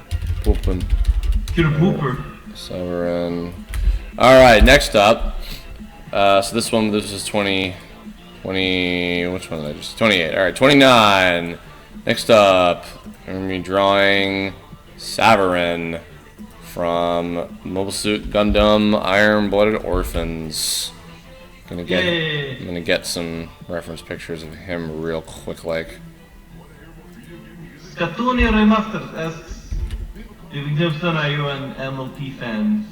You're a pooper. Savarin. All right, next up. So this is 20, which one did I just? 28. All right, 29. Next up, I'm gonna be drawing Savarin from Mobile Suit Gundam Iron-Blooded Orphans. I'm gonna get some reference pictures of him real quick, like. Skatuni Remastered asks, Living Tombstone, are you an MLP fan?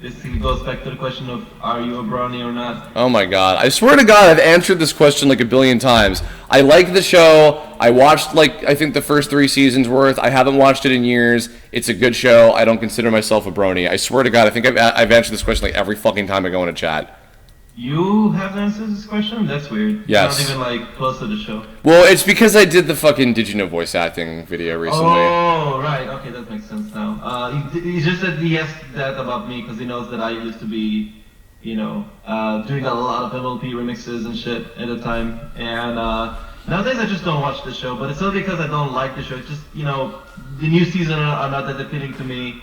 This goes back to the question of, are you a brownie or not? Oh my god. I swear to god I've answered this question like a billion times. I like the show. I watched I think the first 3 seasons worth. I haven't watched it in years. It's a good show. I don't consider myself a brony. I swear to god I think I've answered this question like every fucking time I go in a chat. You have answered this question? That's weird. Yes. It's not even close to the show. Well, it's because I did the fucking Did You Know voice acting video recently. Oh, right. Okay, that makes sense now. He just said he asked that about me because he knows that I used to be, doing a lot of MLP remixes and shit at the time. And nowadays I just don't watch the show, but it's not because I don't like the show. It's just, the new season are not that appealing to me.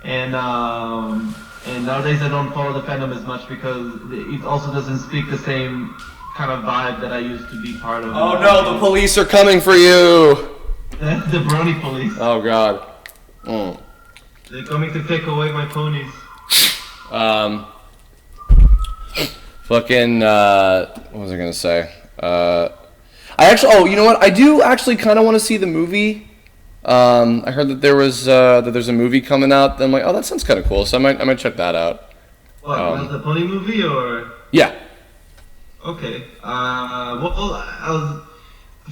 And nowadays I don't follow the fandom as much because it also doesn't speak the same kind of vibe that I used to be part of. Oh no, the police are coming for you! The brony police. Oh god. Mm. They're coming to take away my ponies. Fucking, what was I gonna say? You know what? I do actually kind of want to see the movie. I heard that there's a movie coming out. Then I'm like, oh, that sounds kind of cool. So I might check that out. What, the pony movie or? Yeah. Okay.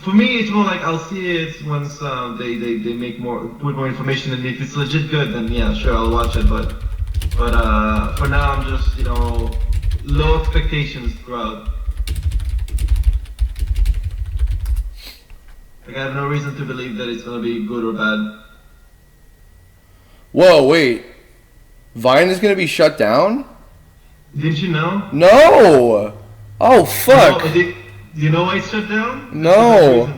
For me, it's more like I'll see it once they put more information, and if it's legit good, then yeah, sure, I'll watch it. But for now, I'm just low expectations throughout. Like, I have no reason to believe that it's gonna be good or bad. Whoa, wait. Vine is gonna be shut down? Didn't you know? No. Oh fuck. Do you know why it's shut down? No.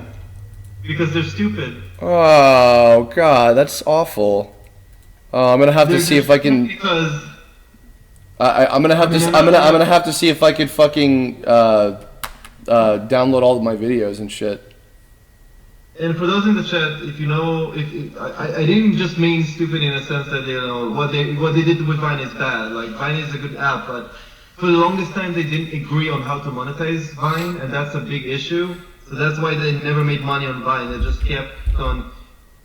Because they're stupid. Oh god, that's awful. Oh, I'm gonna have to see if I can. Because I'm gonna have to see if I could fucking download all of my videos and shit. And for those in the chat, if you know, I didn't just mean stupid in a sense that what they did with Vine is bad. Like, Vine is a good app, but for the longest time they didn't agree on how to monetize Vine, and that's a big issue. So that's why they never made money on Vine. They just kept on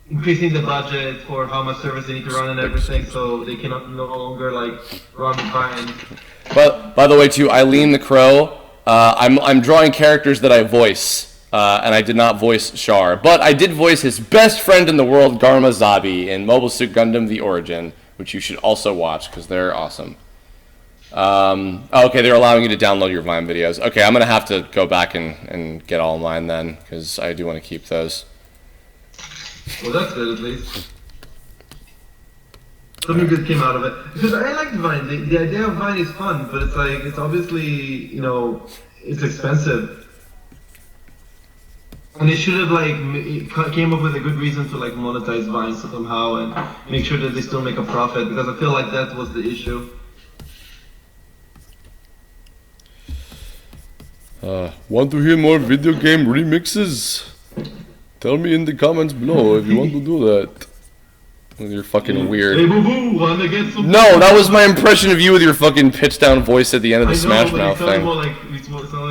increasing the budget for how much service they need to run and everything, so they cannot no longer run Vine. But by the way, too, Eileen the Crow, I'm drawing characters that I voice. And I did not voice Char, but I did voice his best friend in the world, Garma Zabi, in Mobile Suit Gundam: The Origin, which you should also watch because they're awesome. Okay, they're allowing you to download your Vine videos. Okay, I'm gonna have to go back and get all of mine then, because I do want to keep those. Well, that's good at least. Something good came out of it. Because I liked Vine. The idea of Vine is fun, but it's obviously it's expensive. And they should have came up with a good reason to monetize Vine somehow and make sure that they still make a profit, because I feel like that was the issue. Want to hear more video game remixes? Tell me in the comments below if you want to do that. You're fucking weird. Hey, boo-boo, wanna get some... No, that was my impression of you with your fucking pitch down voice at the end of the Smash Mouth thing.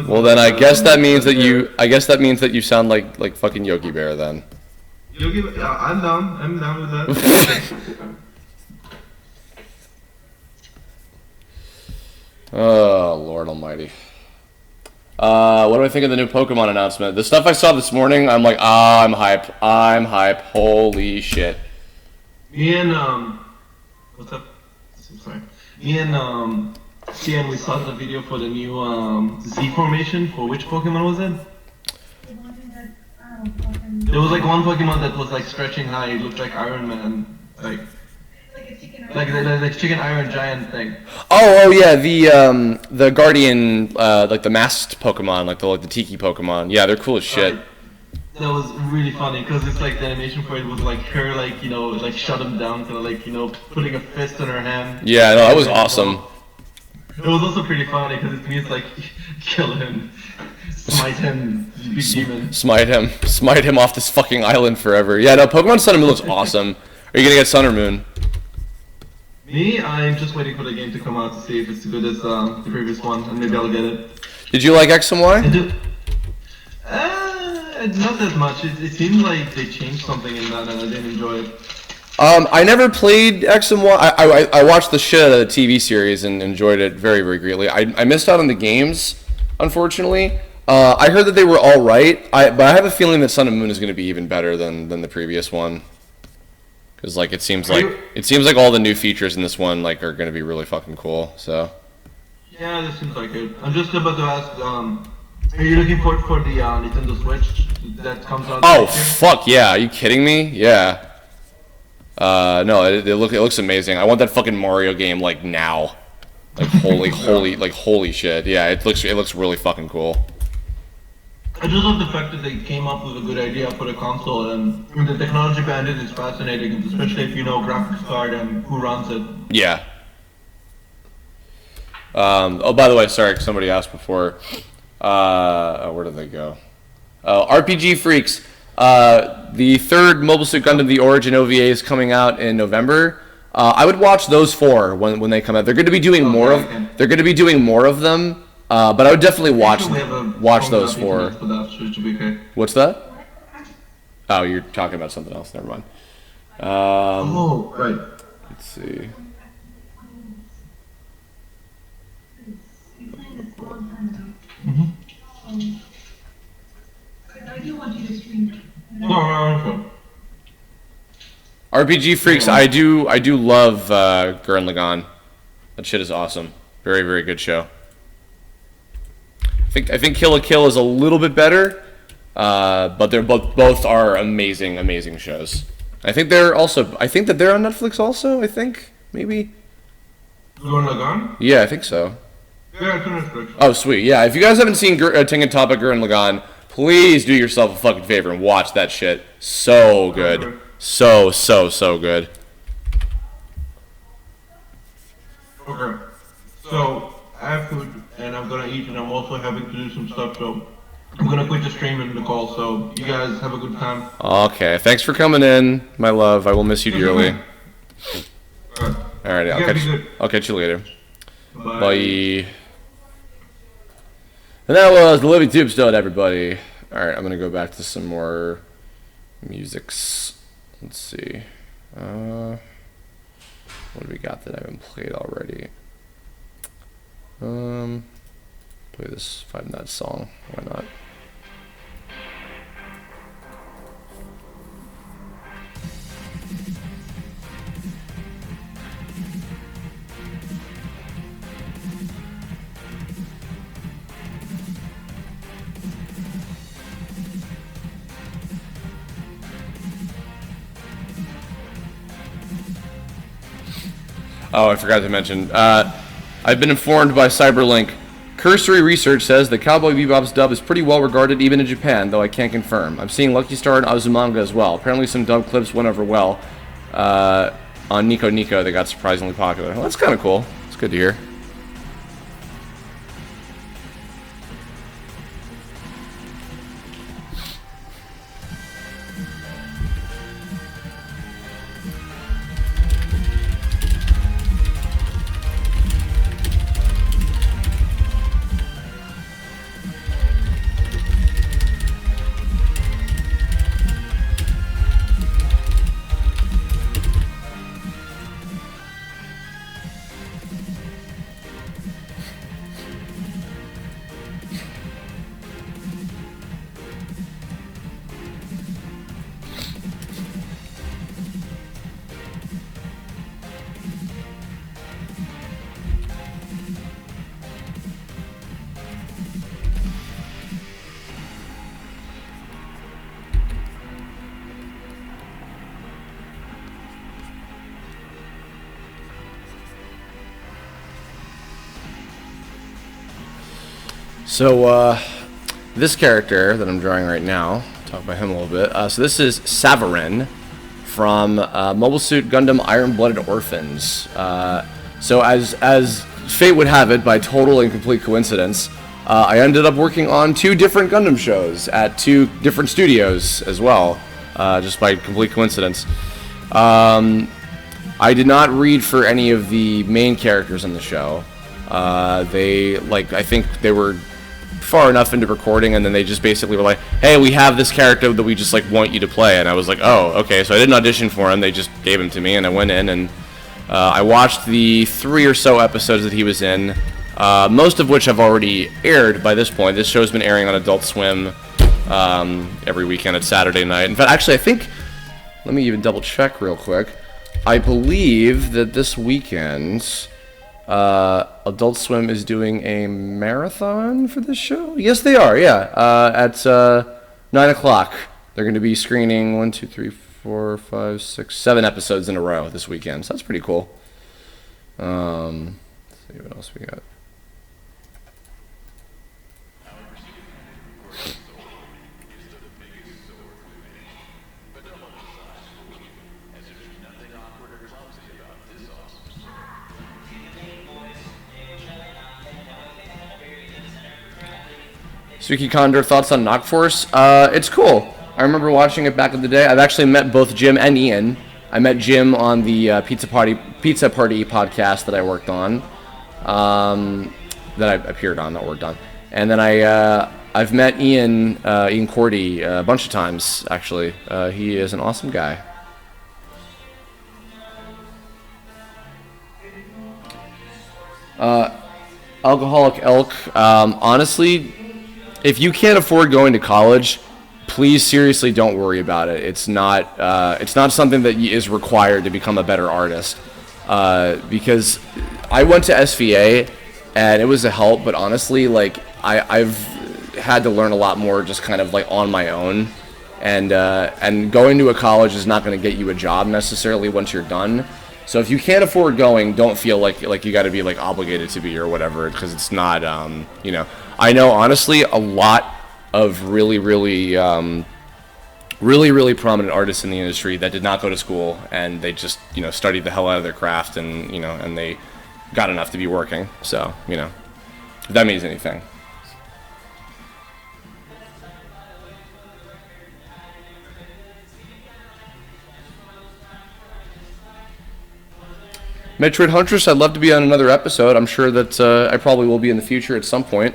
Well, then I guess that means that you sound like fucking Yogi Bear then. Yogi Bear, yeah, I'm down with that. Oh, Lord Almighty. What do I think of the new Pokemon announcement? The stuff I saw this morning, I'm like, I'm hype. Holy shit. Me and what's up? Sorry. Me and C.A.T, we saw the video for the new Z formation. For which Pokemon was it? There was one Pokemon that was stretching high. It looked like Iron Man, like chicken Iron Giant thing. Oh yeah, the Guardian, the masked Pokemon, the Tiki Pokemon. Yeah, they're cool as shit. That was really funny because it's the animation for it was her shut him down to putting a fist in her hand. Yeah, no, that was awesome. It was also pretty funny because it means kill him, smite him, big demon. Smite him off this fucking island forever. Yeah, no, Pokemon Sun and Moon looks awesome. Are you gonna get Sun or Moon? Me, I'm just waiting for the game to come out to see if it's as good as the previous one, and maybe I'll get it. Did you like X and Y? Not that much. It seemed like they changed something in that, and I didn't enjoy it. I never played X and Y. I watched the shit out of the TV series and enjoyed it very, very greatly. I missed out on the games, unfortunately. I heard that they were all right, but I have a feeling that Sun and Moon is going to be even better than the previous one. Because it seems like all the new features in this one are going to be really fucking cool. So. Yeah, this seems like it. I'm just about to ask. Are you looking forward for the Nintendo Switch that comes out? Oh fuck yeah! Are you kidding me? Yeah. No, it looks amazing. I want that fucking Mario game like now. Like holy shit. Yeah, it looks really fucking cool. I just love the fact that they came up with a good idea for the console, and the technology behind it is fascinating, especially if you know graphics card and who runs it. Yeah. Oh, by the way, sorry, somebody asked before. Where did they go? RPG Freaks. The third Mobile Suit Gundam: The Origin OVA is coming out in November. I would watch those 4 when they come out. They're going to be doing more of. They're going to be doing more of them. But I would definitely watch those 4. What's that? Oh, you're talking about something else. Never mind. Right. Let's see. I do want you to stream. No. RPG Freaks, I do love Gurren Lagann. That shit is awesome. Very, very good show. I think Kill la Kill is a little bit better, but they're both are amazing shows. I think that they're on Netflix also. I think maybe. Gurren Lagann? Yeah, I think so. Yeah, it's on Netflix. Oh, sweet. Yeah, if you guys haven't seen Tengen Toppa Gurren Lagann, please do yourself a fucking favor and watch that shit. So good. So good. Okay. So, I have food, and I'm gonna eat, and I'm also having to do some stuff, so I'm gonna quit the stream and the call, so you guys have a good time. Okay, thanks for coming in, my love. I will miss you dearly. Alright, I'll catch you later. Bye. And that was the Living Tombstone, everybody. Alright, I'm gonna go back to some more musics. Let's see. What do we got that I haven't played already? Play this Five Nights song. Why not? Oh, I forgot to mention. I've been informed by Cyberlink. Cursory research says that Cowboy Bebop's dub is pretty well regarded even in Japan, though I can't confirm. I'm seeing Lucky Star and Azumanga as well. Apparently some dub clips went over well. On Nico Nico, they got surprisingly popular. Well, that's kind of cool. It's good to hear. So, this character that I'm drawing right now, talk about him a little bit. So this is Savarin from Mobile Suit Gundam Iron-Blooded Orphans. So as fate would have it, by total and complete coincidence, I ended up working on 2 different Gundam shows at 2 different studios as well, just by complete coincidence. I did not read for any of the main characters in the show. I think they were far enough into recording, and then they just basically were like, hey, we have this character that we just want you to play. And I was like, oh, okay. So I didn't audition for him, they just gave him to me, and I went in, and I watched the 3 or so episodes that he was in, most of which have already aired by this point. This show's been airing on Adult Swim every weekend at Saturday night. In fact, actually, I think, let me even double check real quick. I believe that this weekend Adult Swim is doing a marathon for this show. Yes, they are. Yeah, at 9 o'clock. They're going to be screening 1, 2, 3, 4, 5, 6, 7 episodes in a row this weekend. So that's pretty cool. Let's see what else we got. Suki Condor, thoughts on Knock Force? It's cool. I remember watching it back in the day. I've actually met both Jim and Ian. I met Jim on the Pizza Party podcast that I worked on, that I appeared on, not worked on. And then I've met Ian Cordy a bunch of times, actually. He is an awesome guy. Alcoholic Elk, honestly, if you can't afford going to college, please seriously don't worry about it. It's not something that is required to become a better artist. Because I went to S.E.A.T and it was a help, but honestly, like I've had to learn a lot more just kind of like on my own. And going to a college is not going to get you a job necessarily once you're done. So if you can't afford going, don't feel like you got to be like obligated to be or whatever, because it's not. I know honestly a lot of really prominent artists in the industry that did not go to school, and they just studied the hell out of their craft, and and they got enough to be working. So if that means anything. Metroid Huntress, I'd love to be on another episode. I'm sure that I probably will be in the future at some point.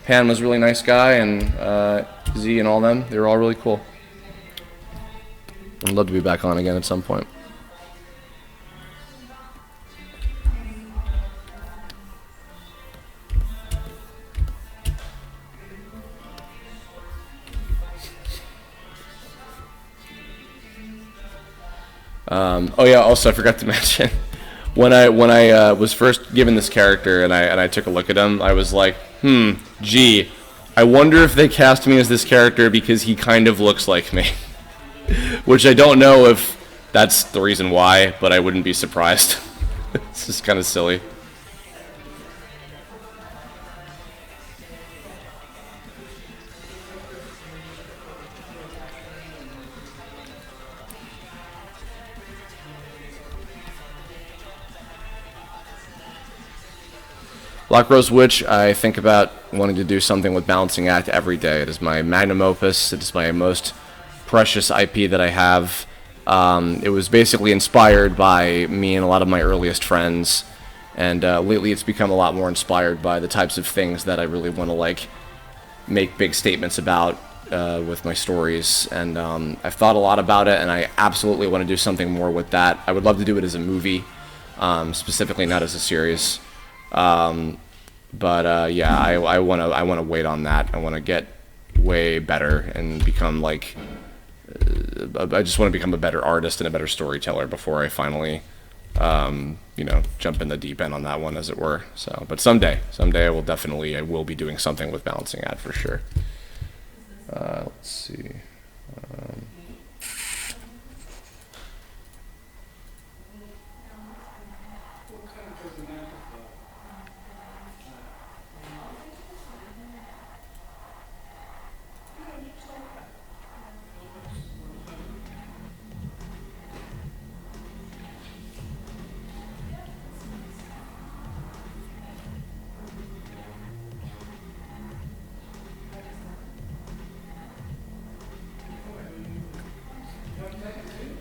Pan was a really nice guy, and Z and all them, they were all really cool. I'd love to be back on again at some point. Oh yeah, also I forgot to mention, when I was first given this character and I took a look at him, I was like, gee, I wonder if they cast me as this character because he kind of looks like me. Which I don't know if that's the reason why, but I wouldn't be surprised. It's just kind of silly. Black Rose Witch, I think about wanting to do something with Balancing Act every day. It is my magnum opus. It is my most precious IP that I have. It was basically inspired by me and a lot of my earliest friends, and lately it's become a lot more inspired by the types of things that I really want to make big statements about with my stories. And I've thought a lot about it, and I absolutely want to do something more with that. I would love to do it as a movie, specifically not as a series. Yeah, I want to wait on that. I want to get way better and become I just want to become a better artist and a better storyteller before I finally, jump in the deep end on that one, as it were. So, but someday I will be doing something with Balancing Act for sure. Let's see.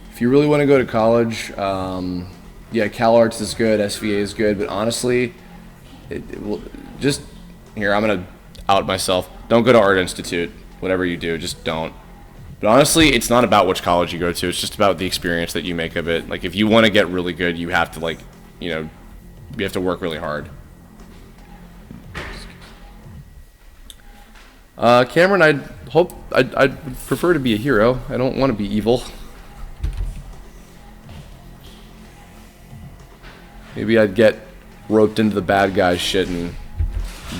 If you really want to go to college, yeah, CalArts is good, SVA is good, but honestly, just here, I'm going to out myself. Don't go to Art Institute. Whatever you do, just don't. But honestly, it's not about which college you go to. It's just about the experience that you make of it. Like, if you want to get really good, you have to, you have to work really hard. Cameron, I'd prefer to be a hero. I don't want to be evil. Maybe I'd get roped into the bad guy's shit and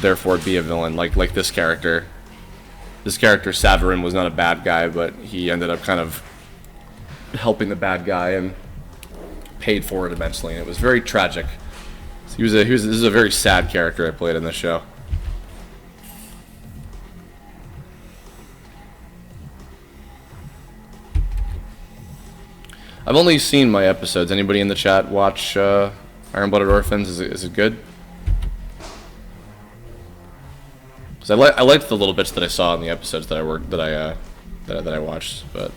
therefore be a villain, like this character. This character, Savarin, was not a bad guy, but he ended up kind of helping the bad guy and paid for it immensely, and it was very tragic. This is a very sad character I played in this show. I've only seen my episodes. Anybody in the chat watch Iron-Blooded Orphans? Is it good? Because I liked the little bits that I saw in the episodes that I watched, but.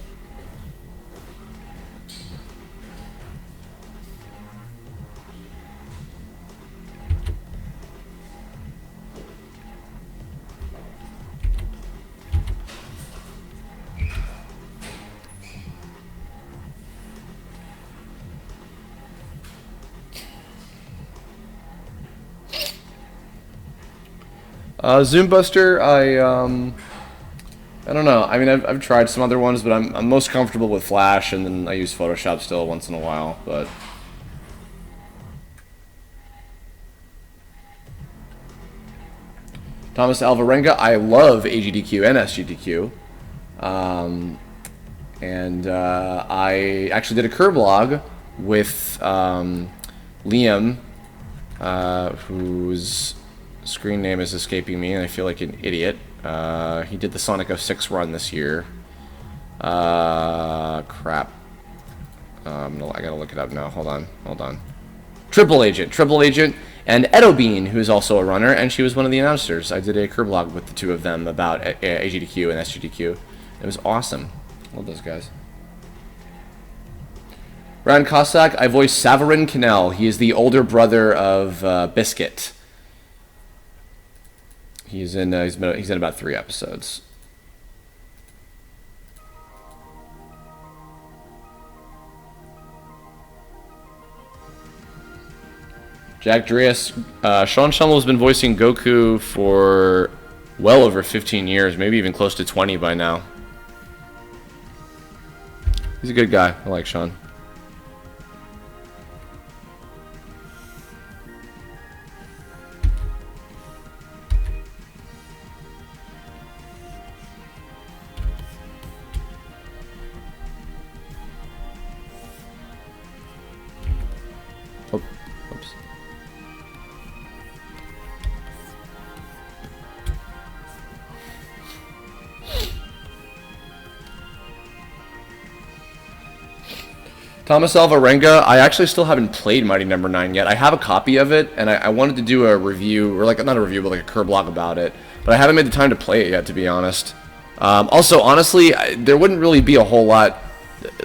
Zoombuster, I don't know. I mean, I've tried some other ones, but I'm most comfortable with Flash, and then I use Photoshop still once in a while. But Thomas Alvarenga, I love AGDQ and SGDQ, and I actually did a Kirb log with Liam, who's screen name is escaping me, and I feel like an idiot. He did the Sonic 06 run this year. Crap. I gotta look it up now. Hold on. Triple Agent, and Edobean, who's also a runner, and she was one of the announcers. I did a Kirb log with the two of them about AGDQ and SGDQ. It was awesome. Love those guys. Ryan Cossack, I voice Savarin Canele. He is the older brother of Biscuit. He's in about 3 episodes. Jack Dreas, Sean Schummel has been voicing Goku for well over 15 years, maybe even close to 20 by now. He's a good guy. I like Sean. Thomas Alvarenga, I actually still haven't played Mighty Number 9 yet. I have a copy of it, and I wanted to do a review, or like, not a review, but like a Kirb log about it. But I haven't made the time to play it yet, to be honest. Also, honestly, there wouldn't really be a whole lot,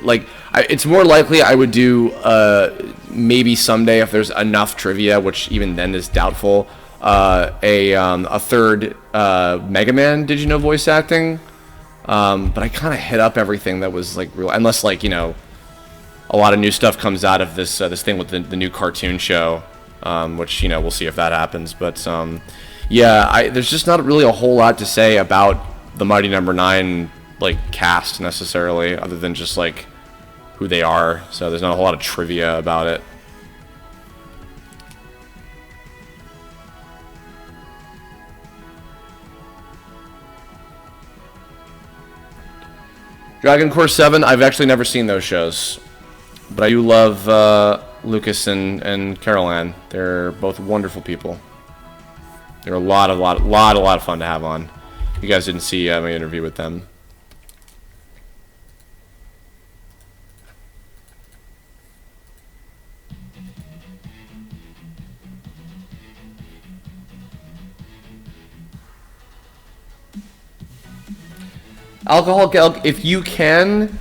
like, it's more likely I would do, maybe someday, if there's enough trivia, which even then is doubtful, a third Mega Man Did You Know voice acting. But I kind of hit up everything that was, like, real, unless, like, you know, a lot of new stuff comes out of this this thing with the new cartoon show, which, you know, we'll see if that happens. But yeah, there's just not really a whole lot to say about the Mighty Number 9 like cast necessarily, other than just like who they are. So there's not a whole lot of trivia about it. Dragon Course 7, I've actually never seen those shows. But I do love Lucas and Carol Ann. They're both wonderful people. They're a lot of fun to have on. You guys didn't see my interview with them. Alcoholic Elk, if you can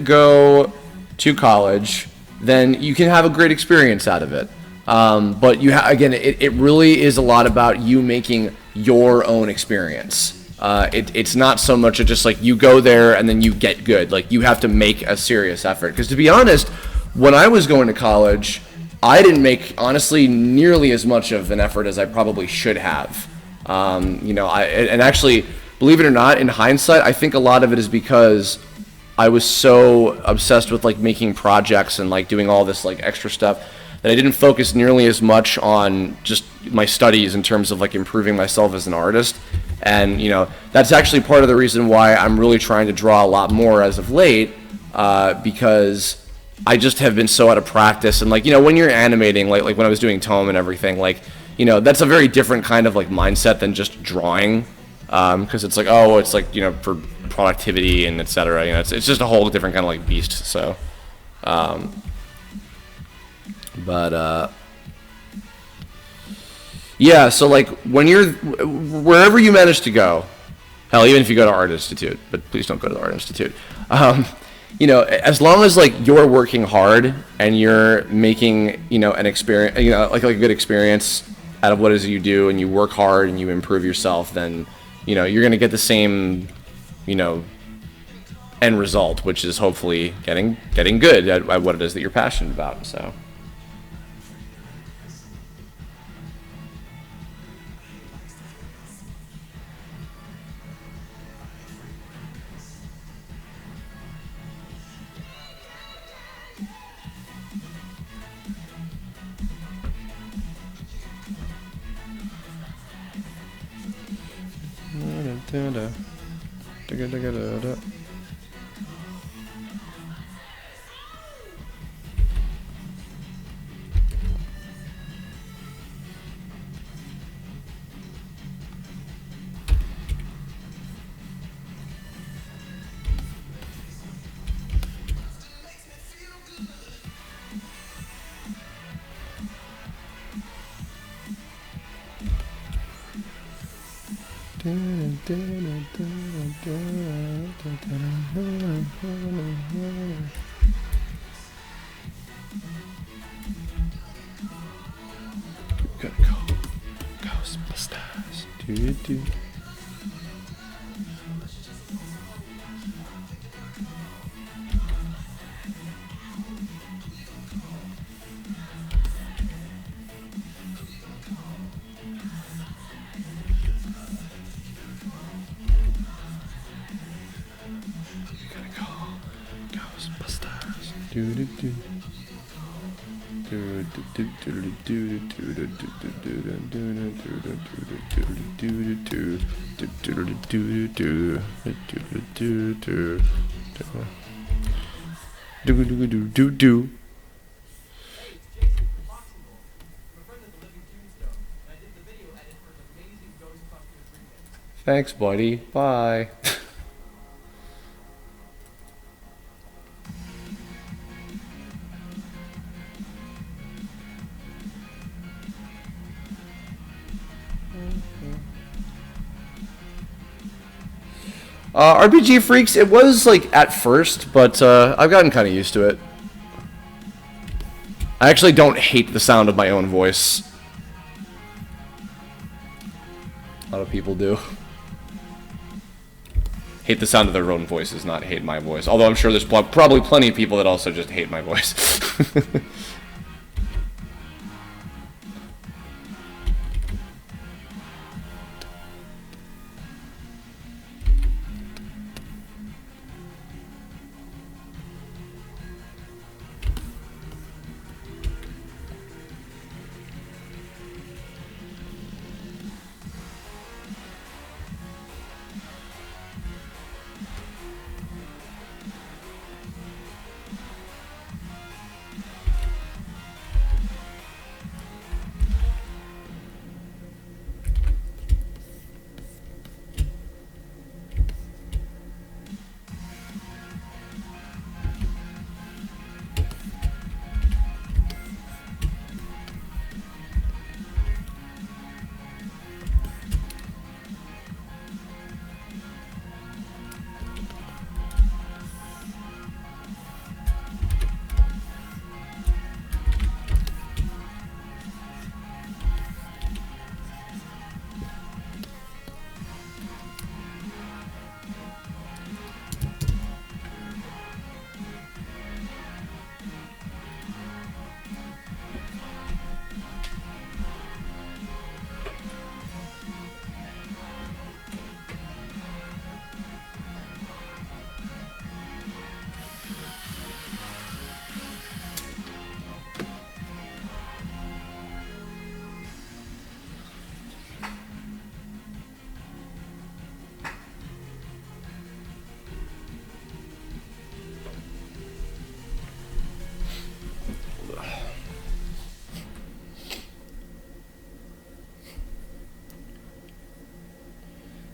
go to college, then you can have a great experience out of it. But again, it really is a lot about you making your own experience. It's not so much just like you go there and then you get good. Like, you have to make a serious effort. Because to be honest, when I was going to college, I didn't make, honestly, nearly as much of an effort as I probably should have. You know, and actually, believe it or not, in hindsight, I think a lot of it is because I was so obsessed with like making projects and like doing all this like extra stuff that I didn't focus nearly as much on just my studies in terms of like improving myself as an artist. And, you know, that's actually part of the reason why I'm really trying to draw a lot more as of late, because I just have been so out of practice. And, like, you know, when you're animating, like when I was doing Tome and everything, like, you know, that's a very different kind of, like, mindset than just drawing, because it's like, oh, it's like, you know, for productivity and et cetera, you know, it's just a whole different kind of, like, beast, so, yeah, so, like, when you're, wherever you manage to go, hell, even if you go to Art Institute, but please don't go to the Art Institute, you know, as long as, like, you're working hard and you're making, you know, an experience, you know, like a good experience out of what it is you do, and you work hard and you improve yourself, then, you know, you're going to get the same, you know, end result, which is hopefully getting good at what it is that you're passionate about, so. Gotta go. Ghostbusters. Do. Do. Thanks, buddy. Bye. RPG Freaks, it was, like, at first, but I've gotten kind of used to it. I actually don't hate the sound of my own voice. A lot of people do. Hate the sound of their own voices, not hate my voice. Although I'm sure there's probably plenty of people that also just hate my voice.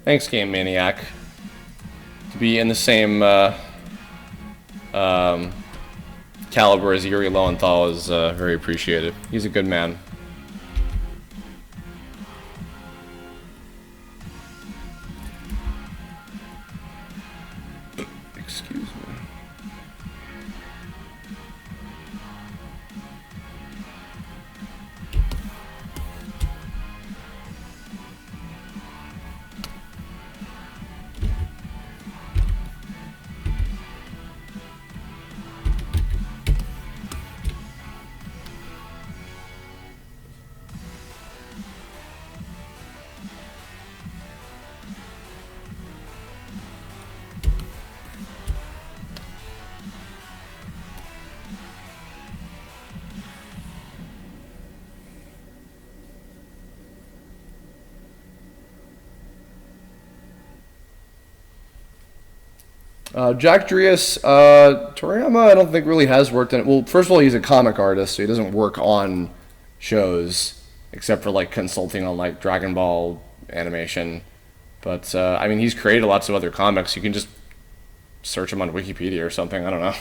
Thanks, Game Maniac. To be in the same caliber as Yuri Lowenthal is very appreciated. He's a good man. Excuse me. Jack Drius, Toriyama, I don't think really has worked on it. Well, first of all, he's a comic artist, so he doesn't work on shows, except for like consulting on like Dragon Ball animation. But I mean, he's created lots of other comics. You can just search him on Wikipedia or something. I don't know.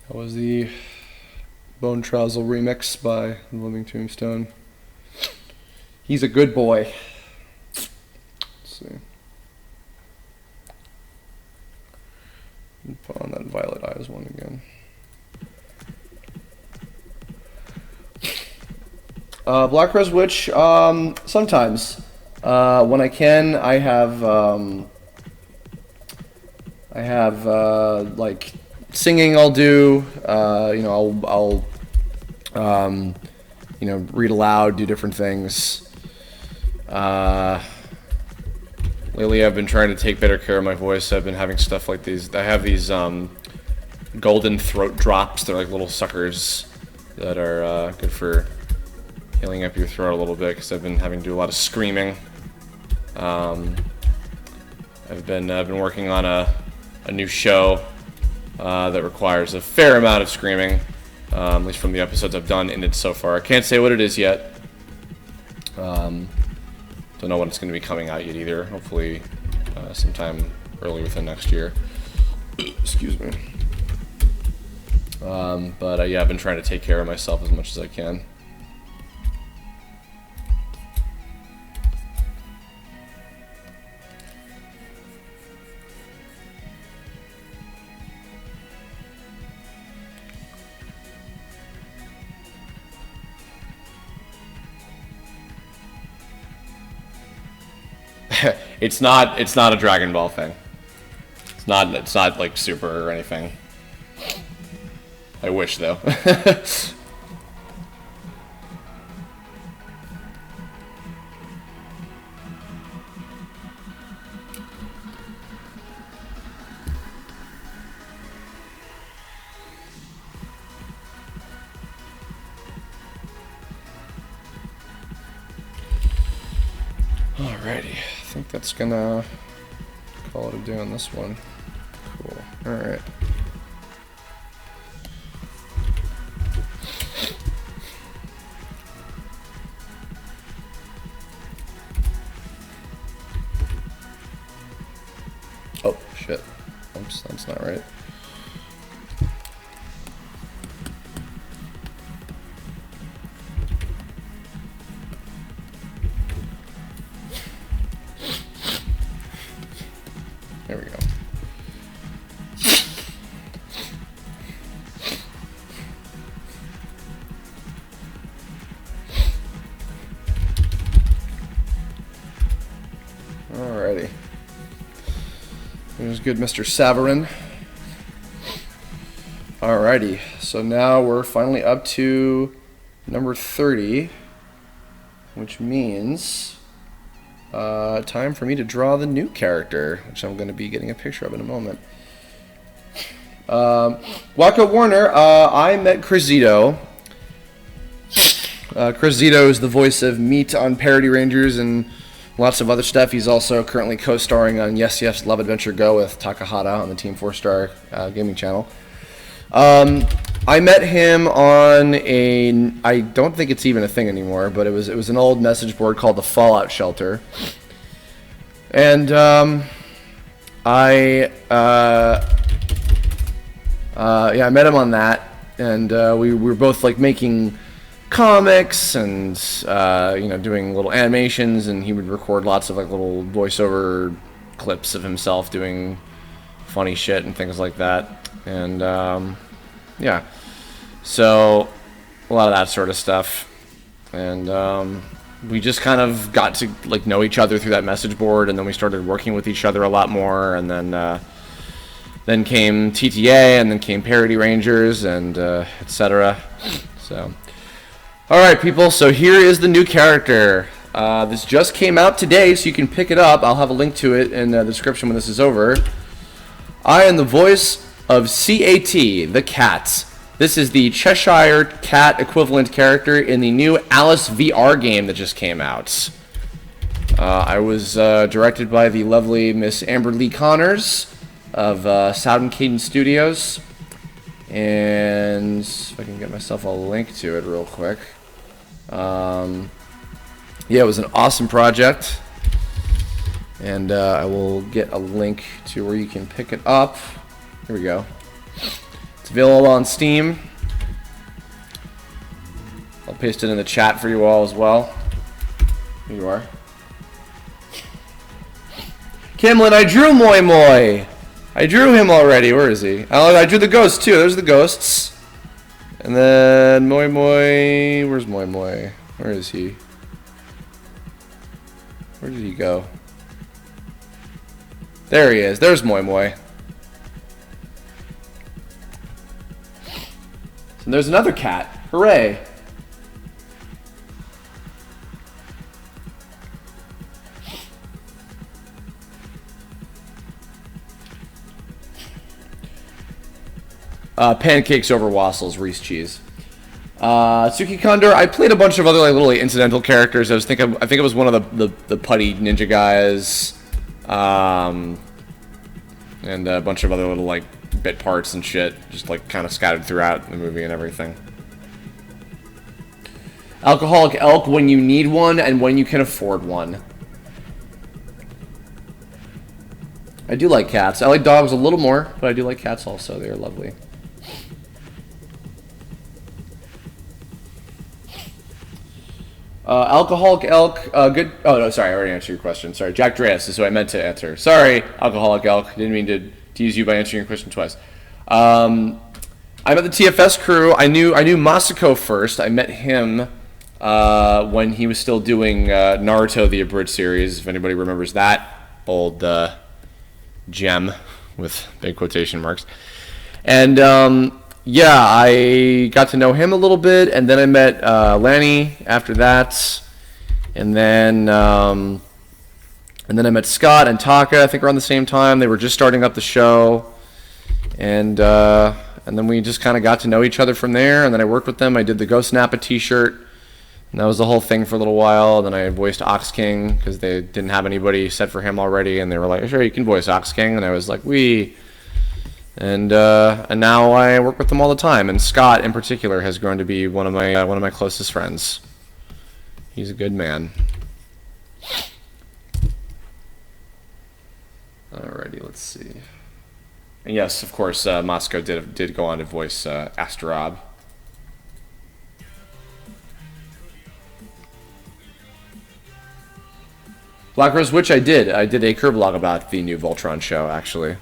That was the Bone Trousel remix by Living Tombstone. He's a good boy. Let's see. Put on that Violet Eyes one again. Black Rose Witch, sometimes. When I can, I have like singing I'll do, I'll read aloud, do different things. Lately I've been trying to take better care of my voice. I've been having stuff like these. I have these golden throat drops. They're like little suckers that are good for healing up your throat a little bit, because I've been having to do a lot of screaming. I've been working on a new show that requires a fair amount of screaming, at least from the episodes I've done in it so far. I can't say what it is yet. Don't know when it's going to be coming out yet either. Hopefully sometime early within next year. Excuse me. But yeah, I've been trying to take care of myself as much as I can. It's not a Dragon Ball thing. It's not like Super or anything. I wish though. Alrighty, I think that's gonna call it a day on this one. Cool. Alright. Oh, shit. Oops, that's not right. There we go. Alrighty. There's good Mr. Savarin. Alrighty, so now we're finally up to number 30, which means time for me to draw the new character, which I'm going to be getting a picture of in a moment. Waka Warner, I met Crizito. Crizito is the voice of Meat on Parody Rangers and lots of other stuff. He's also currently co-starring on Yes Yes Love Adventure Go with Takahata on the Team 4-Star gaming channel. I met him on I don't think it's even a thing anymore, but it was an old message board called the Fallout Shelter. And I met him on that, and we were both like making comics and doing little animations, and he would record lots of like little voiceover clips of himself doing funny shit and things like that. And yeah, so a lot of that sort of stuff. And we just kind of got to like know each other through that message board, and then we started working with each other a lot more, and then came TTA, and then came Parody Rangers, and etc. So alright people, so here is the new character. This just came out today, so you can pick it up. I'll have a link to it in the description when this is over. I am the voice of C.A.T, the cat. This is the Cheshire Cat equivalent character in the new Alice VR game that just came out. I was directed by the lovely Miss Amber Lee Connors of Sound Cadence Studios. And if I can get myself a link to it real quick. Yeah, it was an awesome project. And I will get a link to where you can pick it up. Here we go. It's available on Steam. paste it in the chat for you all as well. Here you are. Kimlin, I drew Moi Moi. I drew him already. Where is he? Oh, I drew the ghosts too. There's the ghosts. And then Moi Moi. Where's Moi Moi? Where is he? Where did he go? There he is. There's Moi Moi. And there's another cat. Hooray. Pancakes over wassels, Reese cheese. Tsuki Kondor, I played a bunch of other like little incidental characters. I think it was one of the putty ninja guys, and a bunch of other little like bit parts and shit, just like kind of scattered throughout the movie and everything. Alcoholic elk when you need one and when you can afford one. I do like cats. I like dogs a little more, but I do like cats also. They are lovely. Alcoholic elk, good. Oh no, sorry, I already answered your question. Sorry, Jack Dreas is who I meant to answer. Sorry, alcoholic elk. Didn't mean to tease you by answering your question twice. I'm at the TFS crew. I knew Masako first. I met him when he was still doing Naruto the Abridged series. If anybody remembers that old gem with big quotation marks. And yeah, I got to know him a little bit, and then I met Lanny after that, and then I met Scott and Taka. I think around the same time. They were just starting up the show, and then we just kind of got to know each other from there. And then I worked with them. I did the Ghost Nappa T-shirt, and that was the whole thing for a little while. And then I voiced Ox King because they didn't have anybody set for him already, and they were like, "Sure, you can voice Ox King," and I was like, "We." And now I work with them all the time, and Scott in particular has grown to be one of my closest friends. He's a good man. Alrighty, let's see. And yes, of course, Moscow did go on to voice Astarob. Black Rose Witch, I did a Kirb log about the new Voltron show, actually.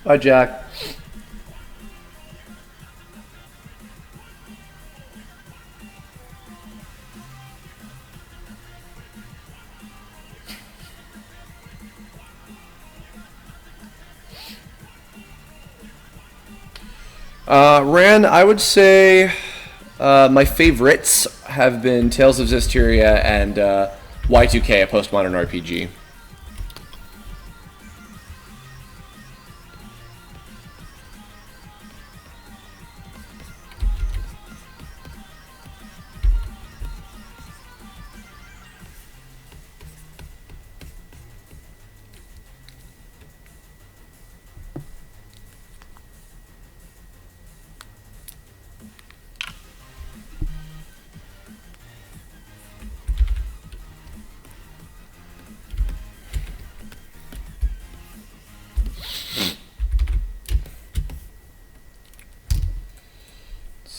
Bye, Jack. Ran, I would say my favorites have been Tales of Zestiria and Y2K, a postmodern RPG.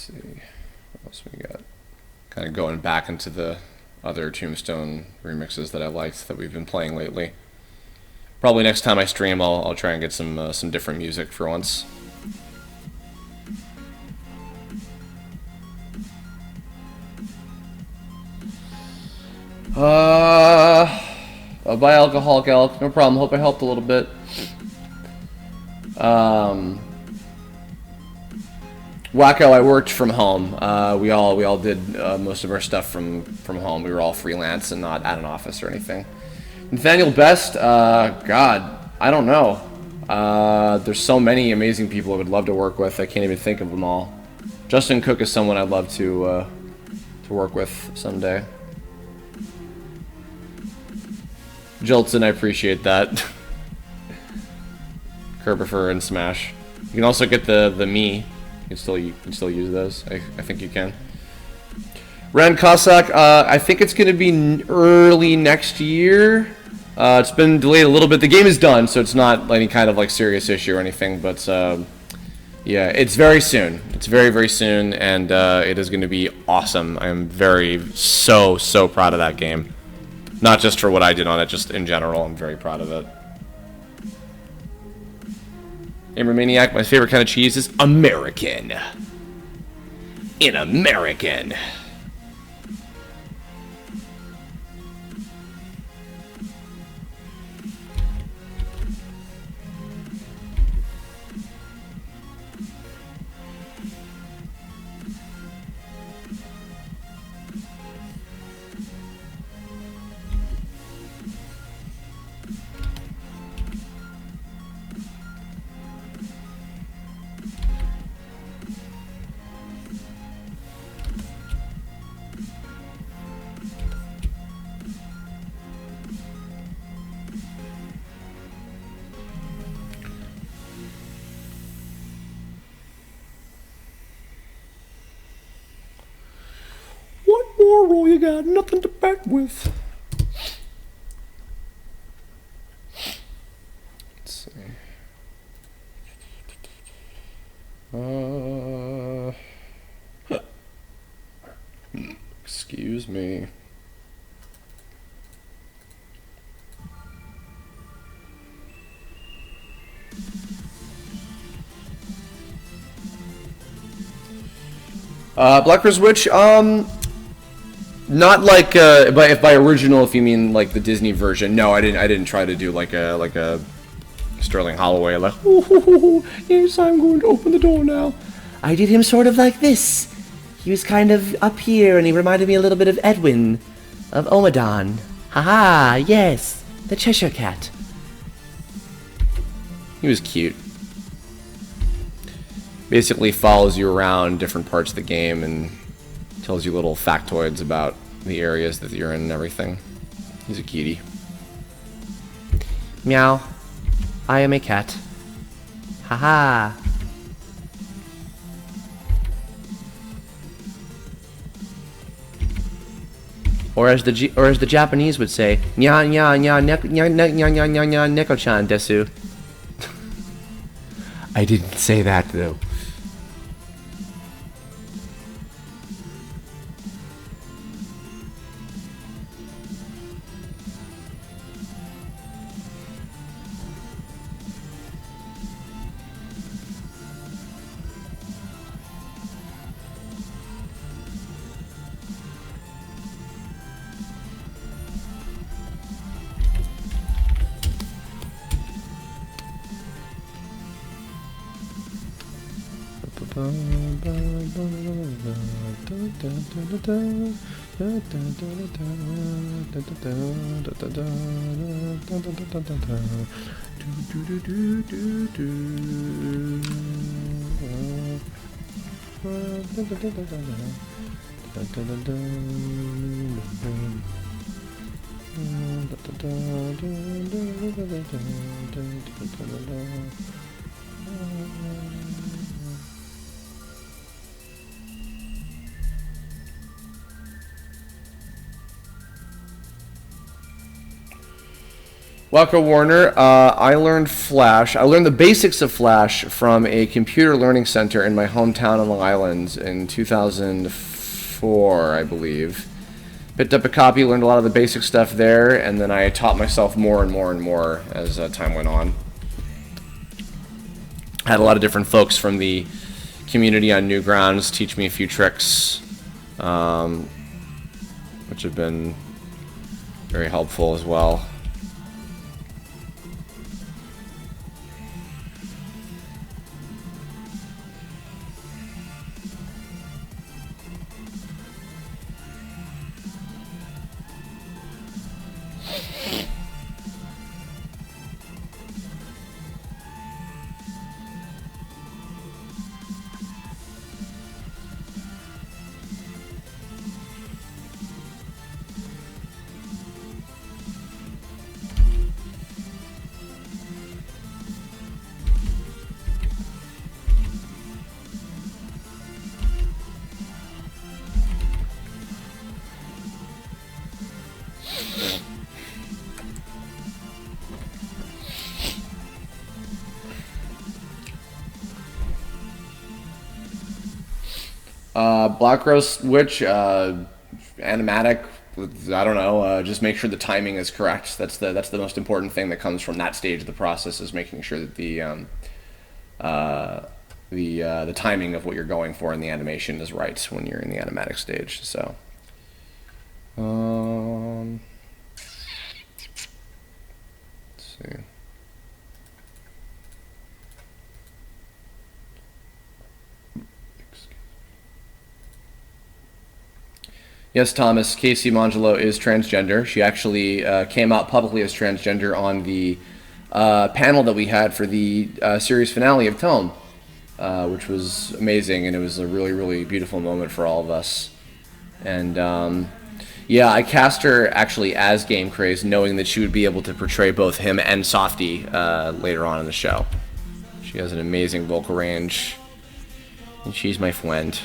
see. What else we got? Kind of going back into the other Tombstone remixes that I liked that we've been playing lately. Probably next time I stream, I'll try and get some different music for once. I'll buy Alcoholic Elk, no problem. Hope I helped a little bit. Wacko, I worked from home. We all did most of our stuff from home. We were all freelance and not at an office or anything. Nathaniel Best, God, I don't know. There's so many amazing people I would love to work with. I can't even think of them all. Justin Cook is someone I'd love to work with someday. Jilton, I appreciate that. Kerbifer and Smash. You can also get the me. You can still use those. I think you can. Ren Cossack, I think it's going to be early next year. It's been delayed a little bit. The game is done, so it's not any kind of like serious issue or anything. But yeah, it's very soon. It's very, very soon, and it is going to be awesome. I am so proud of that game. Not just for what I did on it, just in general. I'm very proud of it. Gamer Maniac, my favorite kind of cheese is American. In American. What more roll you got? Nothing to back with. Let's see. Excuse me. Blackbeard's Witch, not like by original, if you mean like the Disney version. No, I didn't try to do like a Sterling Holloway like, oh, yes, I'm going to open the door now. I did him sort of like this. He was kind of up here, and he reminded me a little bit of Edwin, of Omadon. Haha, yes, the Cheshire Cat. He was cute. Basically follows you around different parts of the game and tells you little factoids about the areas that you're in and everything. He's a cutie. Meow. I am a cat. Haha. Or as the Japanese would say, nya nya nya nya nya nya nya nya nya nya neko-chan desu. I didn't say that though. Waka Warner, I learned Flash. I learned the basics of Flash from a computer learning center in my hometown on Long Island in 2004, I believe. Picked up a copy, learned a lot of the basic stuff there, and then I taught myself more and more and more as time went on. Had a lot of different folks from the community on Newgrounds teach me a few tricks, which have been very helpful as well. Black Rose Witch, animatic. I don't know. Just make sure the timing is correct. That's the most important thing that comes from that stage of the process, is making sure that the timing of what you're going for in the animation is right when you're in the animatic stage. So, let's see. Yes, Thomas, Casey Mangelo is transgender. She actually came out publicly as transgender on the panel that we had for the series finale of Tome, which was amazing, and it was a really, really beautiful moment for all of us. And yeah, I cast her actually as Game Craze, knowing that she would be able to portray both him and Softy later on in the show. She has an amazing vocal range, and she's my friend.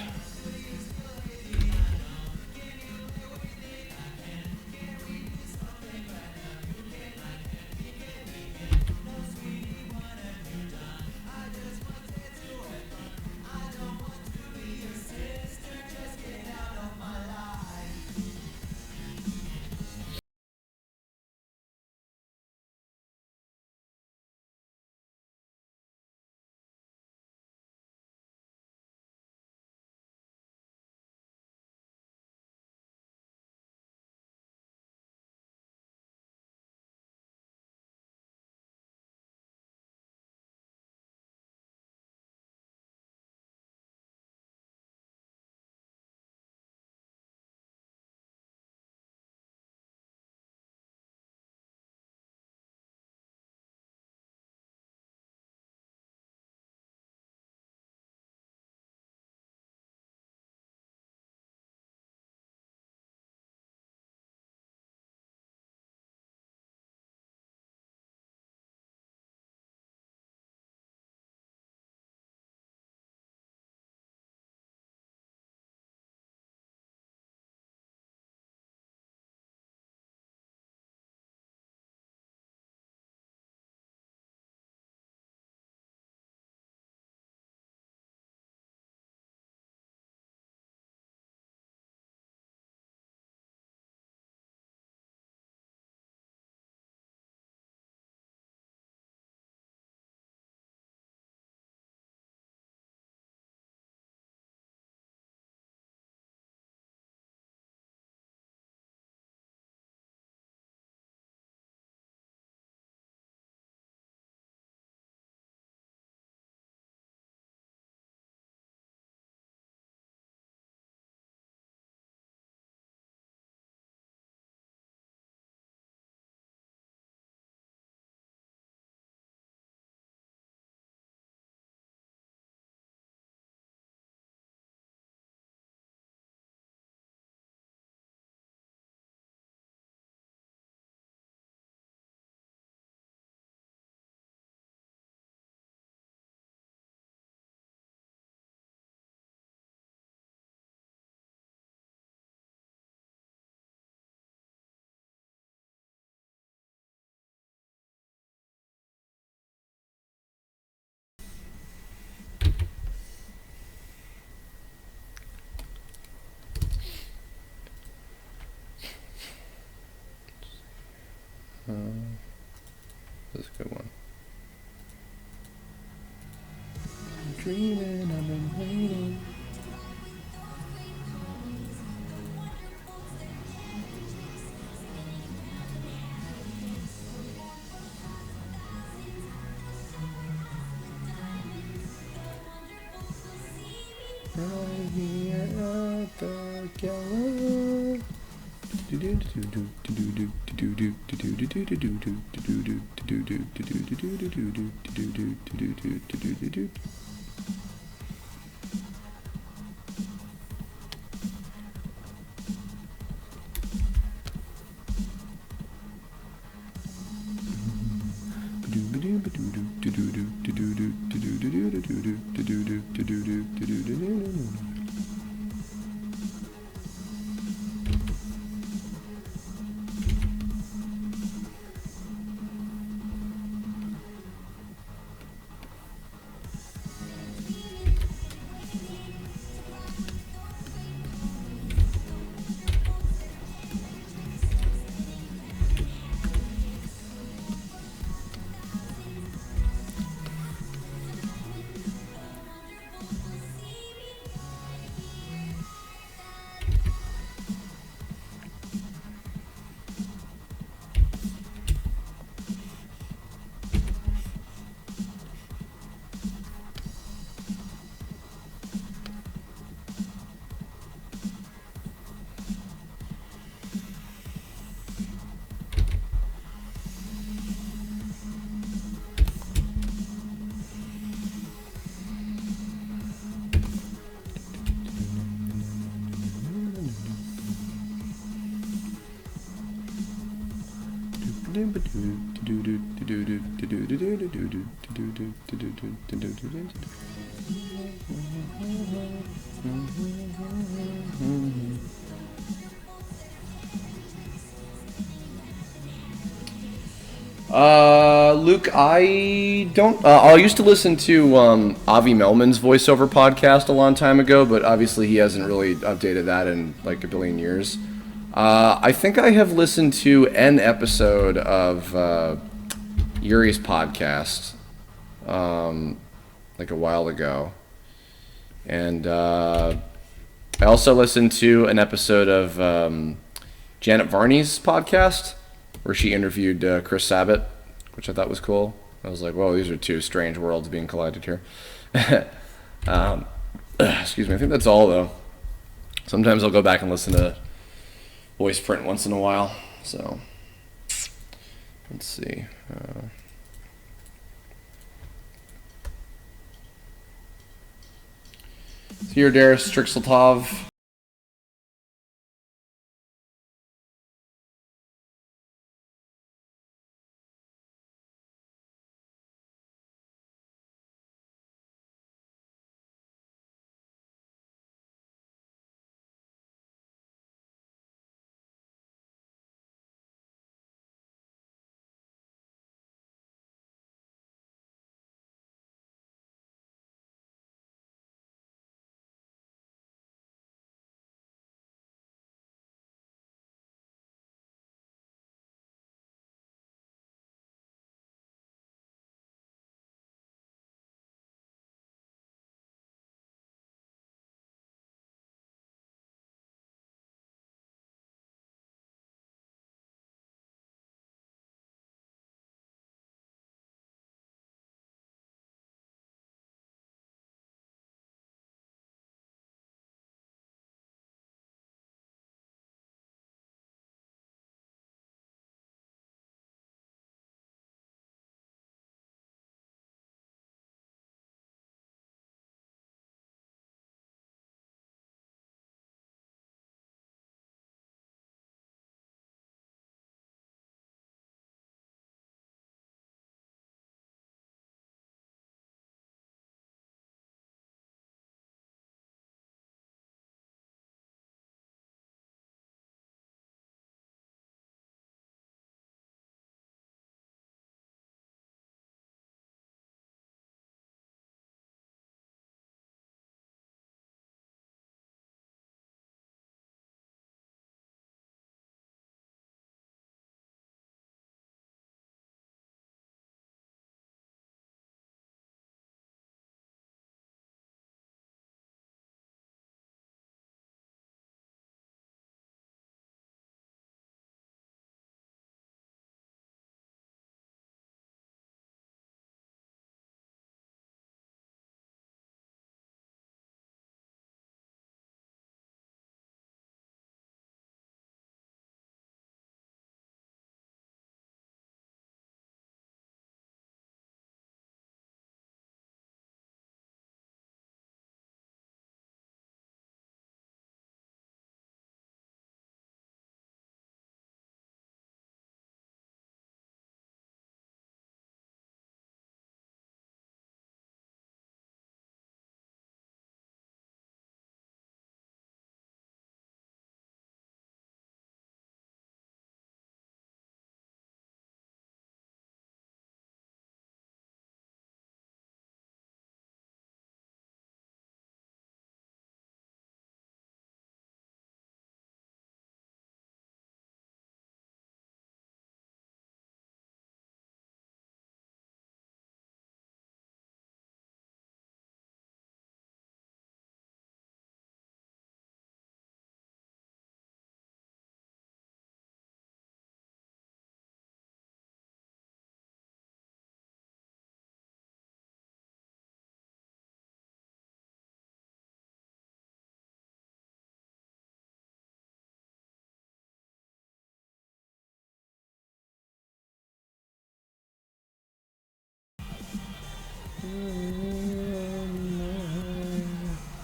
dreaming, I've been waiting. Right here at the gallows. Luke, I don't. I used to listen to Avi Melman's voiceover podcast a long time ago, but obviously he hasn't really updated that in like a billion years. I think I have listened to an episode of Yuri's podcast, like a while ago, and I also listened to an episode of Janet Varney's podcast, where she interviewed Chris Sabat, which I thought was cool. I was like, whoa, these are two strange worlds being collided here. Excuse me, I think that's all, though. Sometimes I'll go back and listen to voice print once in a while. So, let's see. Here, Darius Strixeltov.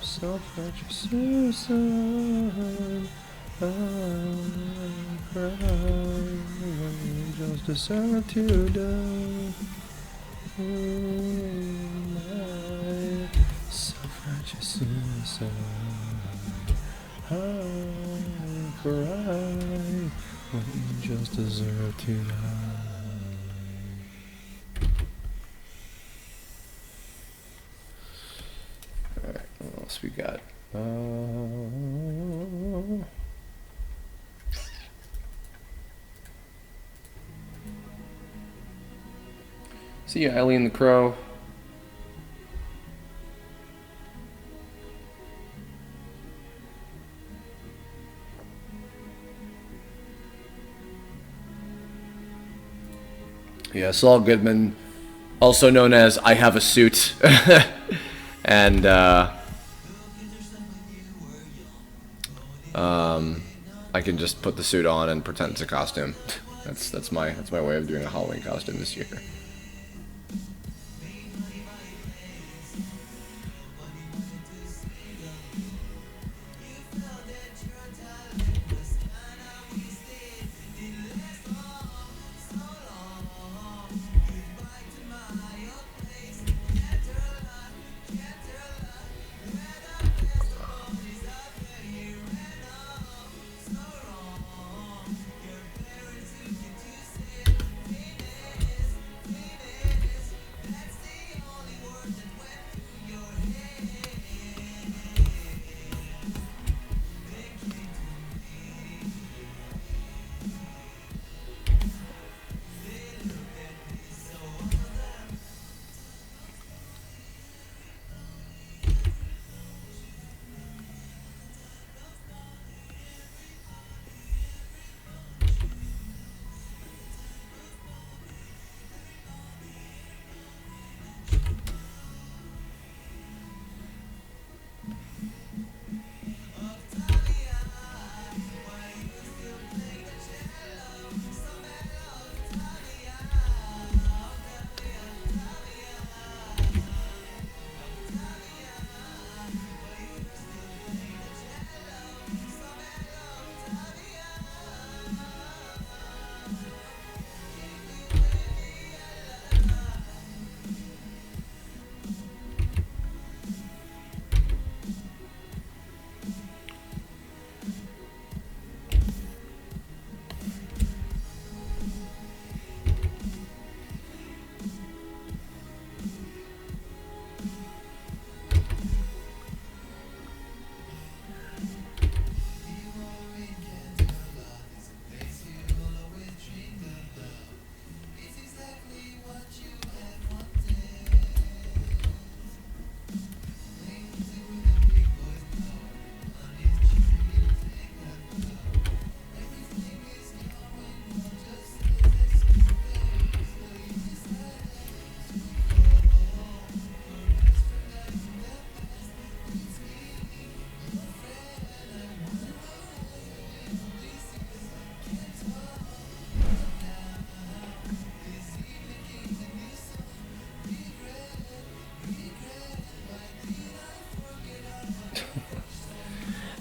Self-righteous suicide. I cry. Just deserve to die. Self-righteous suicide. I cry. When you just deserve to die. Alright, what else we got? See ya, Ellie and the Crow. Yeah, Saul Goodman, also known as I Have a Suit. And I can just put the suit on and pretend it's a costume. That's my way of doing a Halloween costume this year.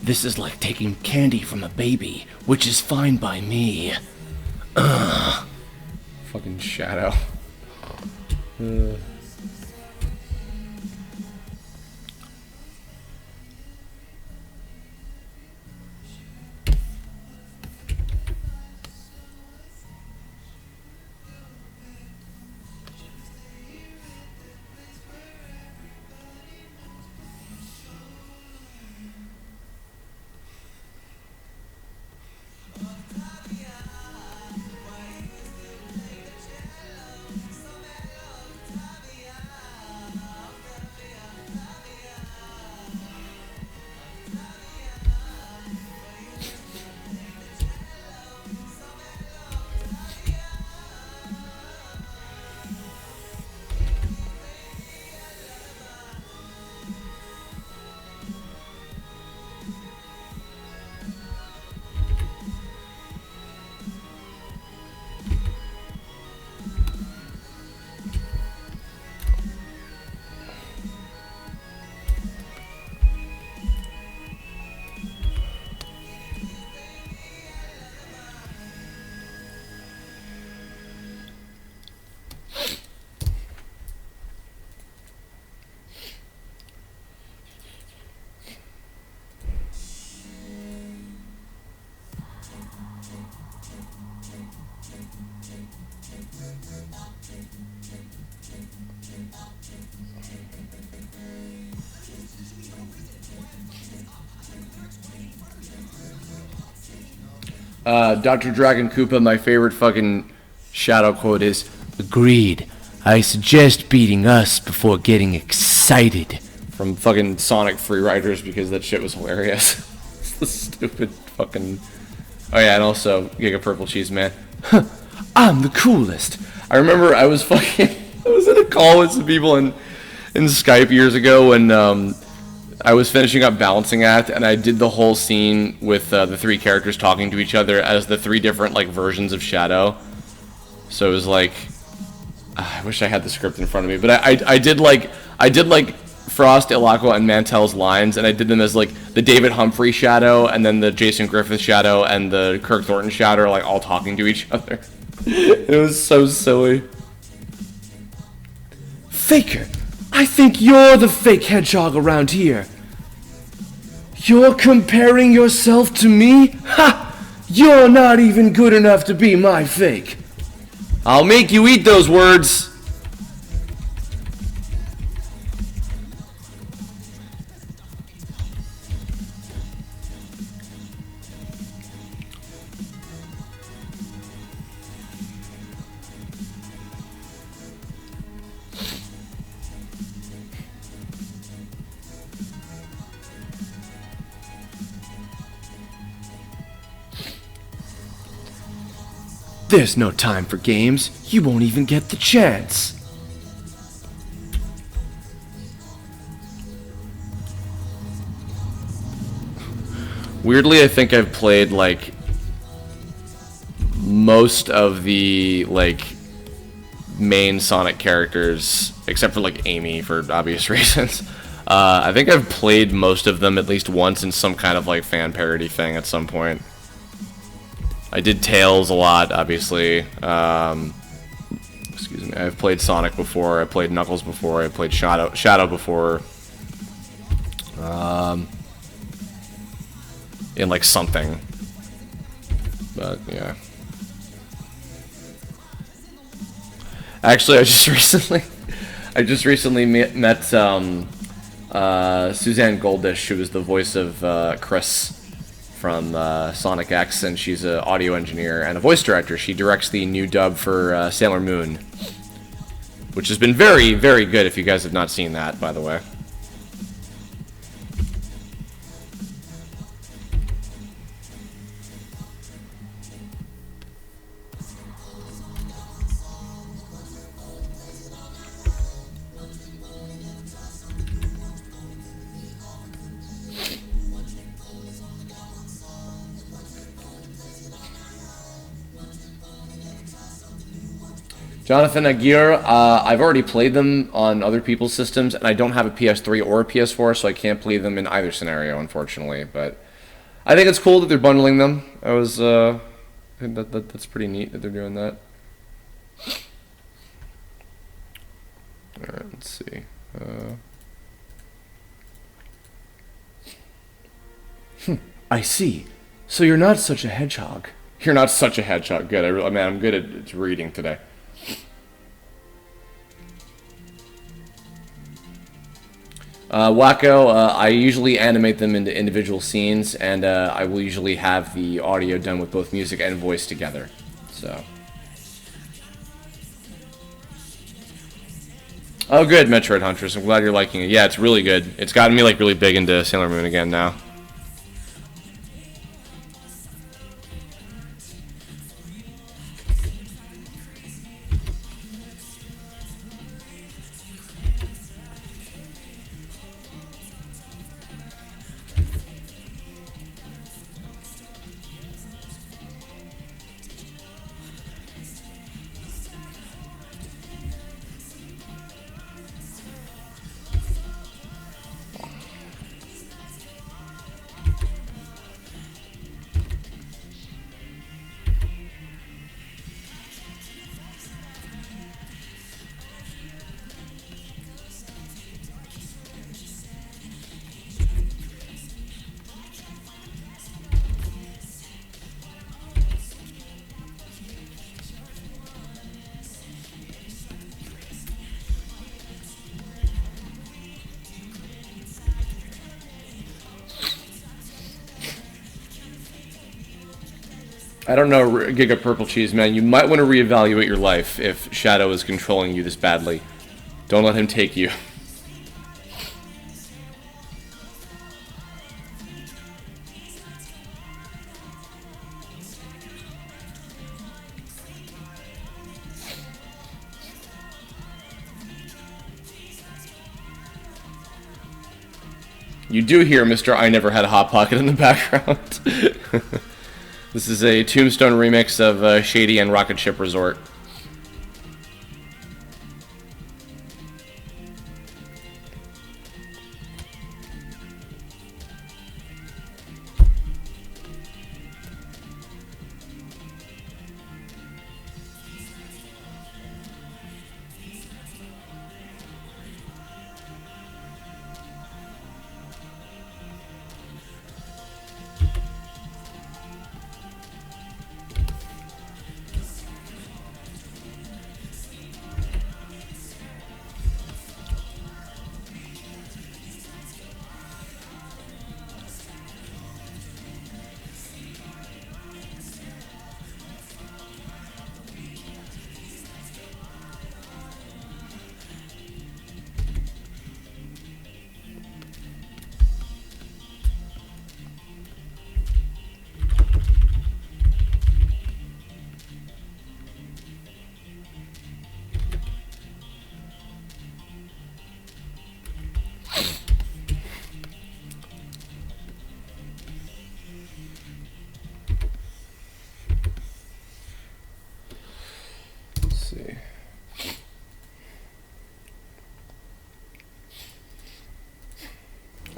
This is like taking candy from a baby, which is fine by me. Fucking Shadow. Dr. Dragon Koopa, my favorite fucking shadow quote is, "Agreed. I suggest beating us before getting excited." From fucking Sonic Free Riders, because that shit was hilarious. It's the stupid fucking... Oh yeah, and also Giga Purple Cheese Man. Huh, I'm the coolest. I remember I was fucking... I was in a call with some people in Skype years ago when I was finishing up Balancing Act, and I did the whole scene with the three characters talking to each other as the three different like versions of Shadow. So it was like... I wish I had the script in front of me, but I did like Frost, Ilaqua, and Mantel's lines, and I did them as like the David Humphrey Shadow, and then the Jason Griffith Shadow, and the Kirk Thornton Shadow, like all talking to each other. It was so silly. Faker, I think you're the fake hedgehog around here. You're comparing yourself to me? Ha! You're not even good enough to be my fake. I'll make you eat those words. There's no time for games. You won't even get the chance. Weirdly, I think I've played like most of the like main Sonic characters, except for like Amy for obvious reasons. I think I've played most of them at least once in some kind of like fan parody thing at some point. I did Tails a lot, obviously. Excuse me. I've played Sonic before. I played Knuckles before. I played Shadow before. In like something. But yeah. Actually, I just recently met Suzanne Goldish, who was the voice of Chris from Sonic X, and she's an audio engineer and a voice director. She directs the new dub for Sailor Moon, which has been very, very good if you guys have not seen that, by the way. Jonathan Aguirre, I've already played them on other people's systems, and I don't have a PS3 or a PS4, so I can't play them in either scenario, unfortunately. But I think it's cool that they're bundling them. I think that's pretty neat that they're doing that. Alright, let's see. I see. So you're not such a hedgehog. You're not such a hedgehog. Good. I'm good at reading today. Wacko, I usually animate them into individual scenes, and I will usually have the audio done with both music and voice together. So. Oh, good, Metroid Huntress. I'm glad you're liking it. Yeah, it's really good. It's gotten me like really big into Sailor Moon again now. I don't know, Giga Purple Cheese, man. You might want to reevaluate your life if Shadow is controlling you this badly. Don't let him take you. You do hear Mr. I Never Had a Hot Pocket in the background. This is a Tombstone remix of S.E.A.T and Rocket Ship Resort.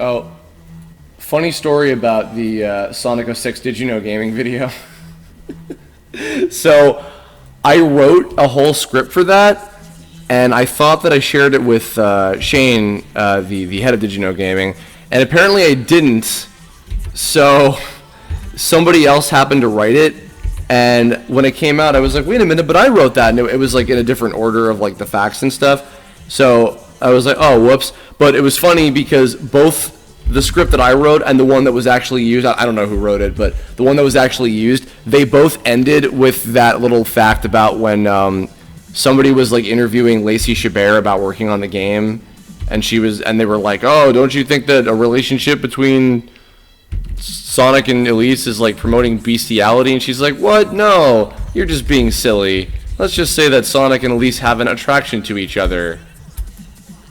Oh, funny story about the Sonic 06 Did You Know gaming video. So, I wrote a whole script for that, and I thought that I shared it with Shane, the head of Did You Know Gaming, and apparently I didn't. So, somebody else happened to write it, and when it came out, I was like, wait a minute, but I wrote that, and it was like in a different order of like the facts and stuff. So I was like, oh, whoops. But it was funny because both the script that I wrote and the one that was actually used, I don't know who wrote it, but the one that was actually used, they both ended with that little fact about when somebody was like interviewing Lacey Chabert about working on the game, and they were like, oh, don't you think that a relationship between Sonic and Elise is like promoting bestiality? And she's like, what? No, you're just being silly. Let's just say that Sonic and Elise have an attraction to each other.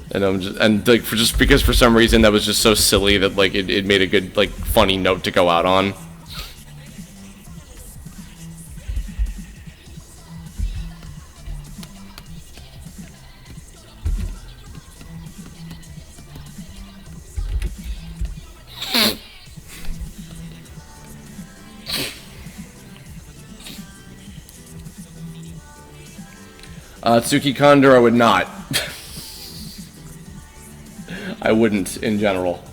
And like because for some reason that was just so silly that like it made a good like funny note to go out on. Tsuki Kondo, I would not. I wouldn't, in general.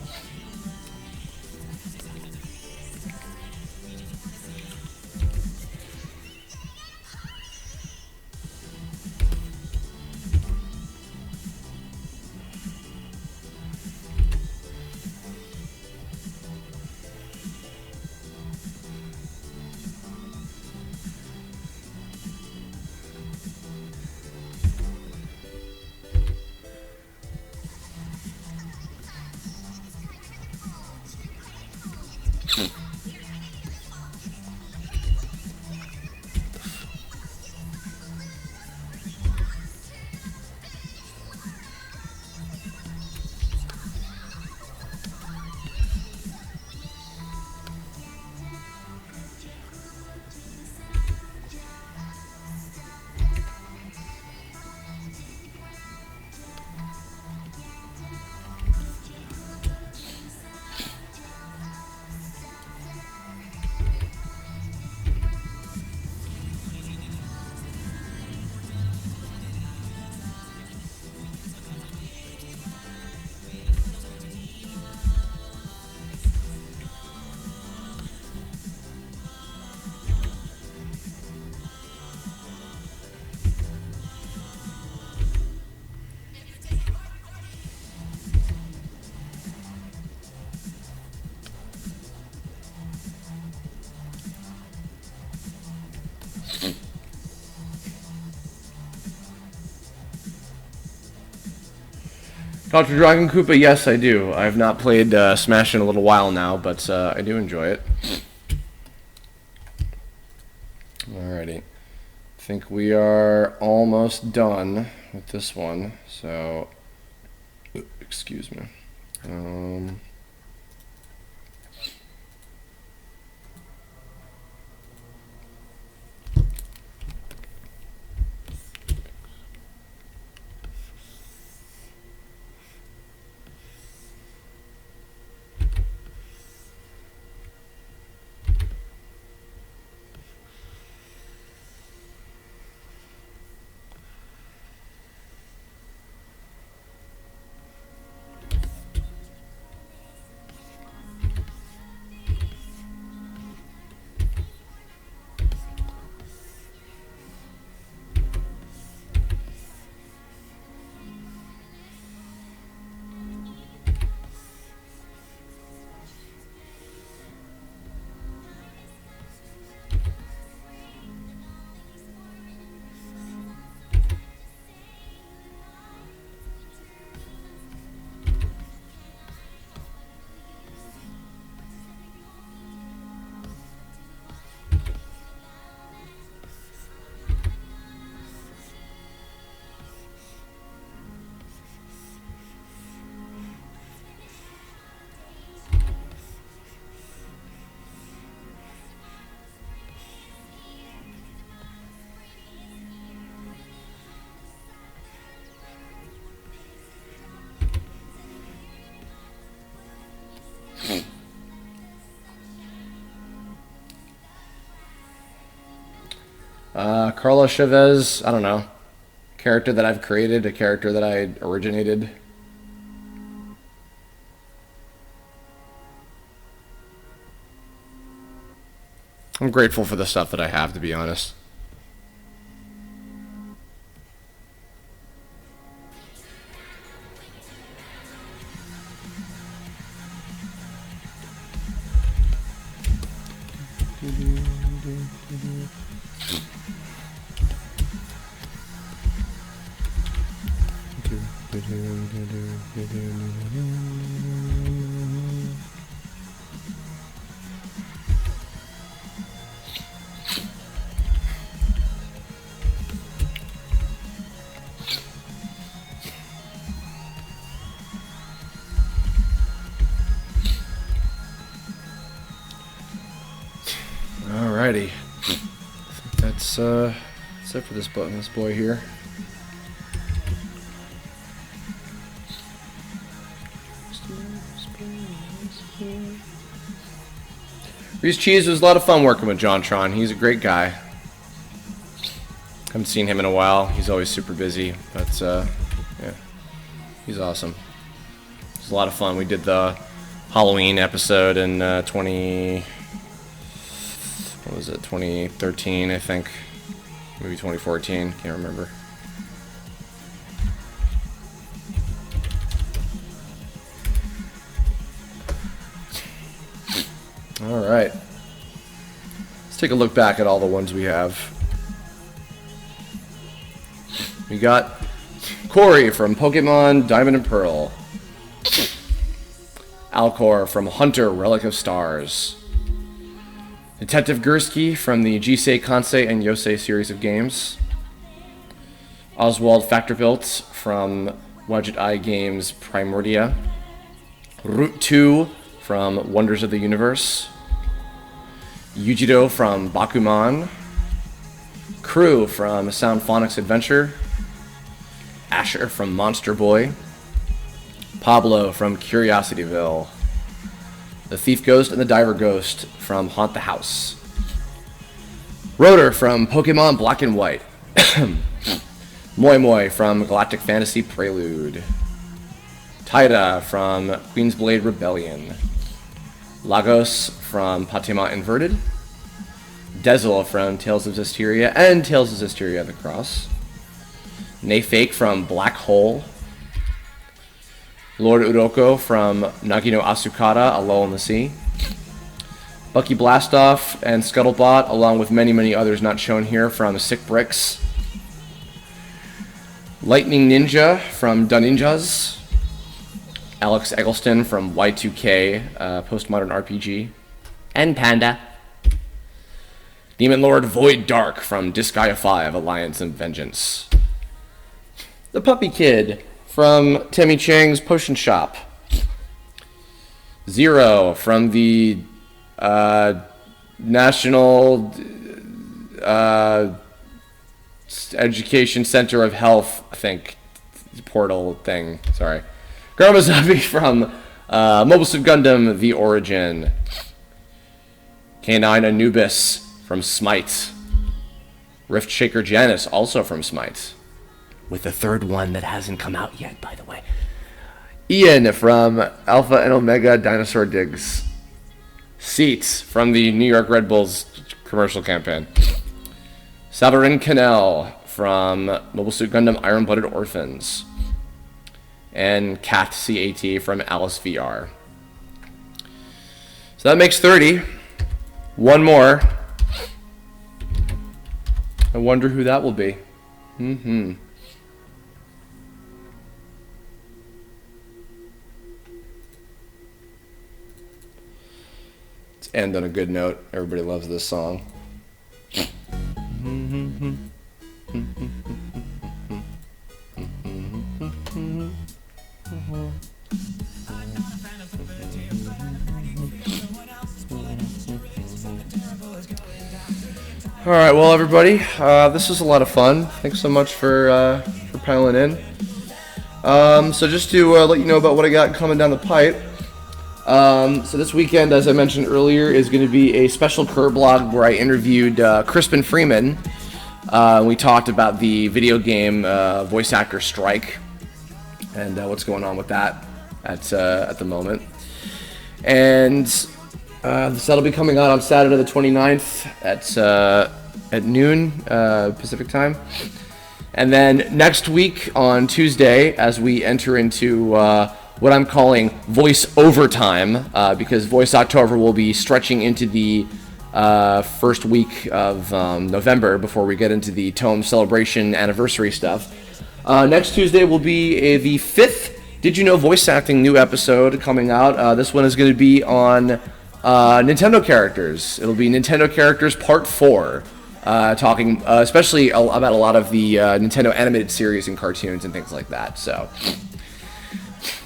Dr. Dragon Koopa, yes, I do. I have not played Smash in a little while now, but I do enjoy it. Alrighty. I think we are almost done with this one, so... Excuse me. Carlos Chavez, I don't know. Character that I've created, a character that I originated. I'm grateful for the stuff that I have, to be honest. Alrighty. I think that's it for this boy here. Reese Cheese was a lot of fun working with JonTron. He's a great guy. Haven't seen him in a while. He's always super busy, but yeah, he's awesome. It was a lot of fun. We did the Halloween episode in 2013, I think. Maybe 2014, can't remember. Alright. Let's take a look back at all the ones we have. We got Corey from Pokemon Diamond and Pearl. Alcor from Hunter Relic of Stars. Detective Gursky from the Jisei Kansei and Yosei series of games. Oswald Factorbuilt from Wadget Eye Games Primordia. Route 2 from Wonders of the Universe. Yujiro from Bakuman. Crew from Soundphonics Adventure. Asher from Monster Boy. Pablo from Curiosityville. The Thief Ghost and the Diver Ghost from Haunt the House. Rotor from Pokemon Black and White. Moi Moi from Galactic Fantasy Prelude. Taira from Queensblade Rebellion. Lagos from Patema Inverted. Dezel from Tales of Zestiria and Tales of Zestiria the Cross. Nefake from Black Hole. Lord Uroko from Nagino Asukara, A Lull in the Sea. Bucky Blastoff and Scuttlebot, along with many, many others not shown here, from Sick Bricks. Lightning Ninja from Duninjas. Alex Eggleston from Y2K, Postmodern RPG. And Panda. Demon Lord Void Dark from Disgaea 5, Alliance and Vengeance. The Puppy Kid from Timmy Chang's Potion Shop. Zero from the National Education Center of Health, I think, portal thing. Sorry. Garmazabi from Mobile Suit Gundam: The Origin. K9 Anubis from Smite. Rift Shaker Janice, also from Smite. With the third one that hasn't come out yet, by the way. Ian from Alpha and Omega Dinosaur Digs. Seats from the New York Red Bulls commercial campaign. Savarin Canele from Mobile Suit Gundam Iron Blooded Orphans. And C.A.T from Alice VR. So that makes 30. One more. I wonder who that will be. Let's end on a good note. Everybody loves this song. All right, well, everybody, this was a lot of fun. Thanks so much for piling in. So just to let you know about what I got coming down the pipe. So this weekend, as I mentioned earlier, is going to be a special Kirb blog where I interviewed Crispin Freeman. We talked about the video game voice actor strike and what's going on with that at the moment. And so that'll be coming out on Saturday the 29th at noon Pacific time. And then next week on Tuesday, as we enter into what I'm calling voice overtime, because Voiceoctober will be stretching into the first week of November before we get into the Tome celebration anniversary stuff. Next Tuesday will be the 5th Did You Know voice acting new episode coming out. This one is going to be on Nintendo characters. It'll be Nintendo characters part 4, talking especially about a lot of the Nintendo animated series and cartoons and things like that. So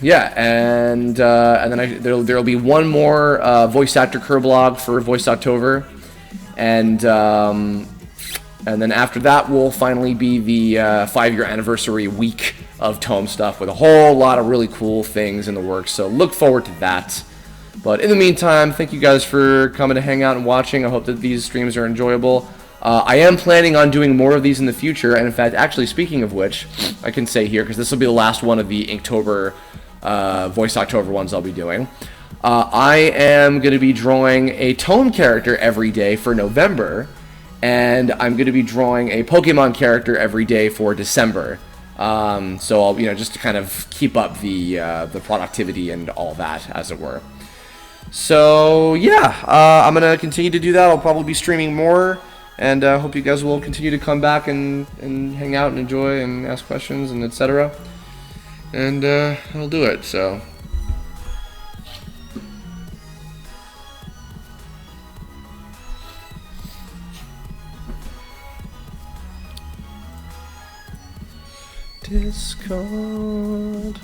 yeah, and then there'll be one more voice actor Kirb blog for Voiceoctober, and then after that will finally be the 5-year anniversary week of Tome stuff with a whole lot of really cool things in the works. So look forward to that. But in the meantime, thank you guys for coming to hang out and watching. I hope that these streams are enjoyable. I am planning on doing more of these in the future, and in fact, actually, speaking of which, I can say here, because this will be the last one of the Inktober Voiceoctober ones I'll be doing. I am going to be drawing a Tome character every day for November, and I'm going to be drawing a Pokemon character every day for December. So I'll, just to kind of keep up the productivity and all that, as it were. So yeah, I'm gonna continue to do that. I'll probably be streaming more, and hope you guys will continue to come back and hang out and enjoy and ask questions and etc. And I'll do it. So. Discord.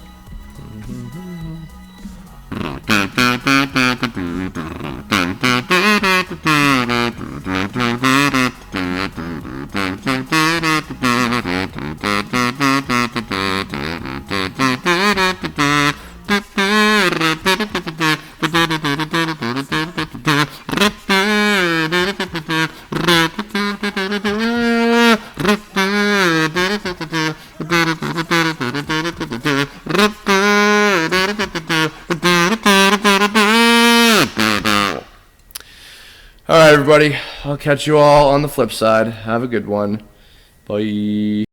Alright, everybody. I'll catch you all on the flip side. Have a good one. Bye.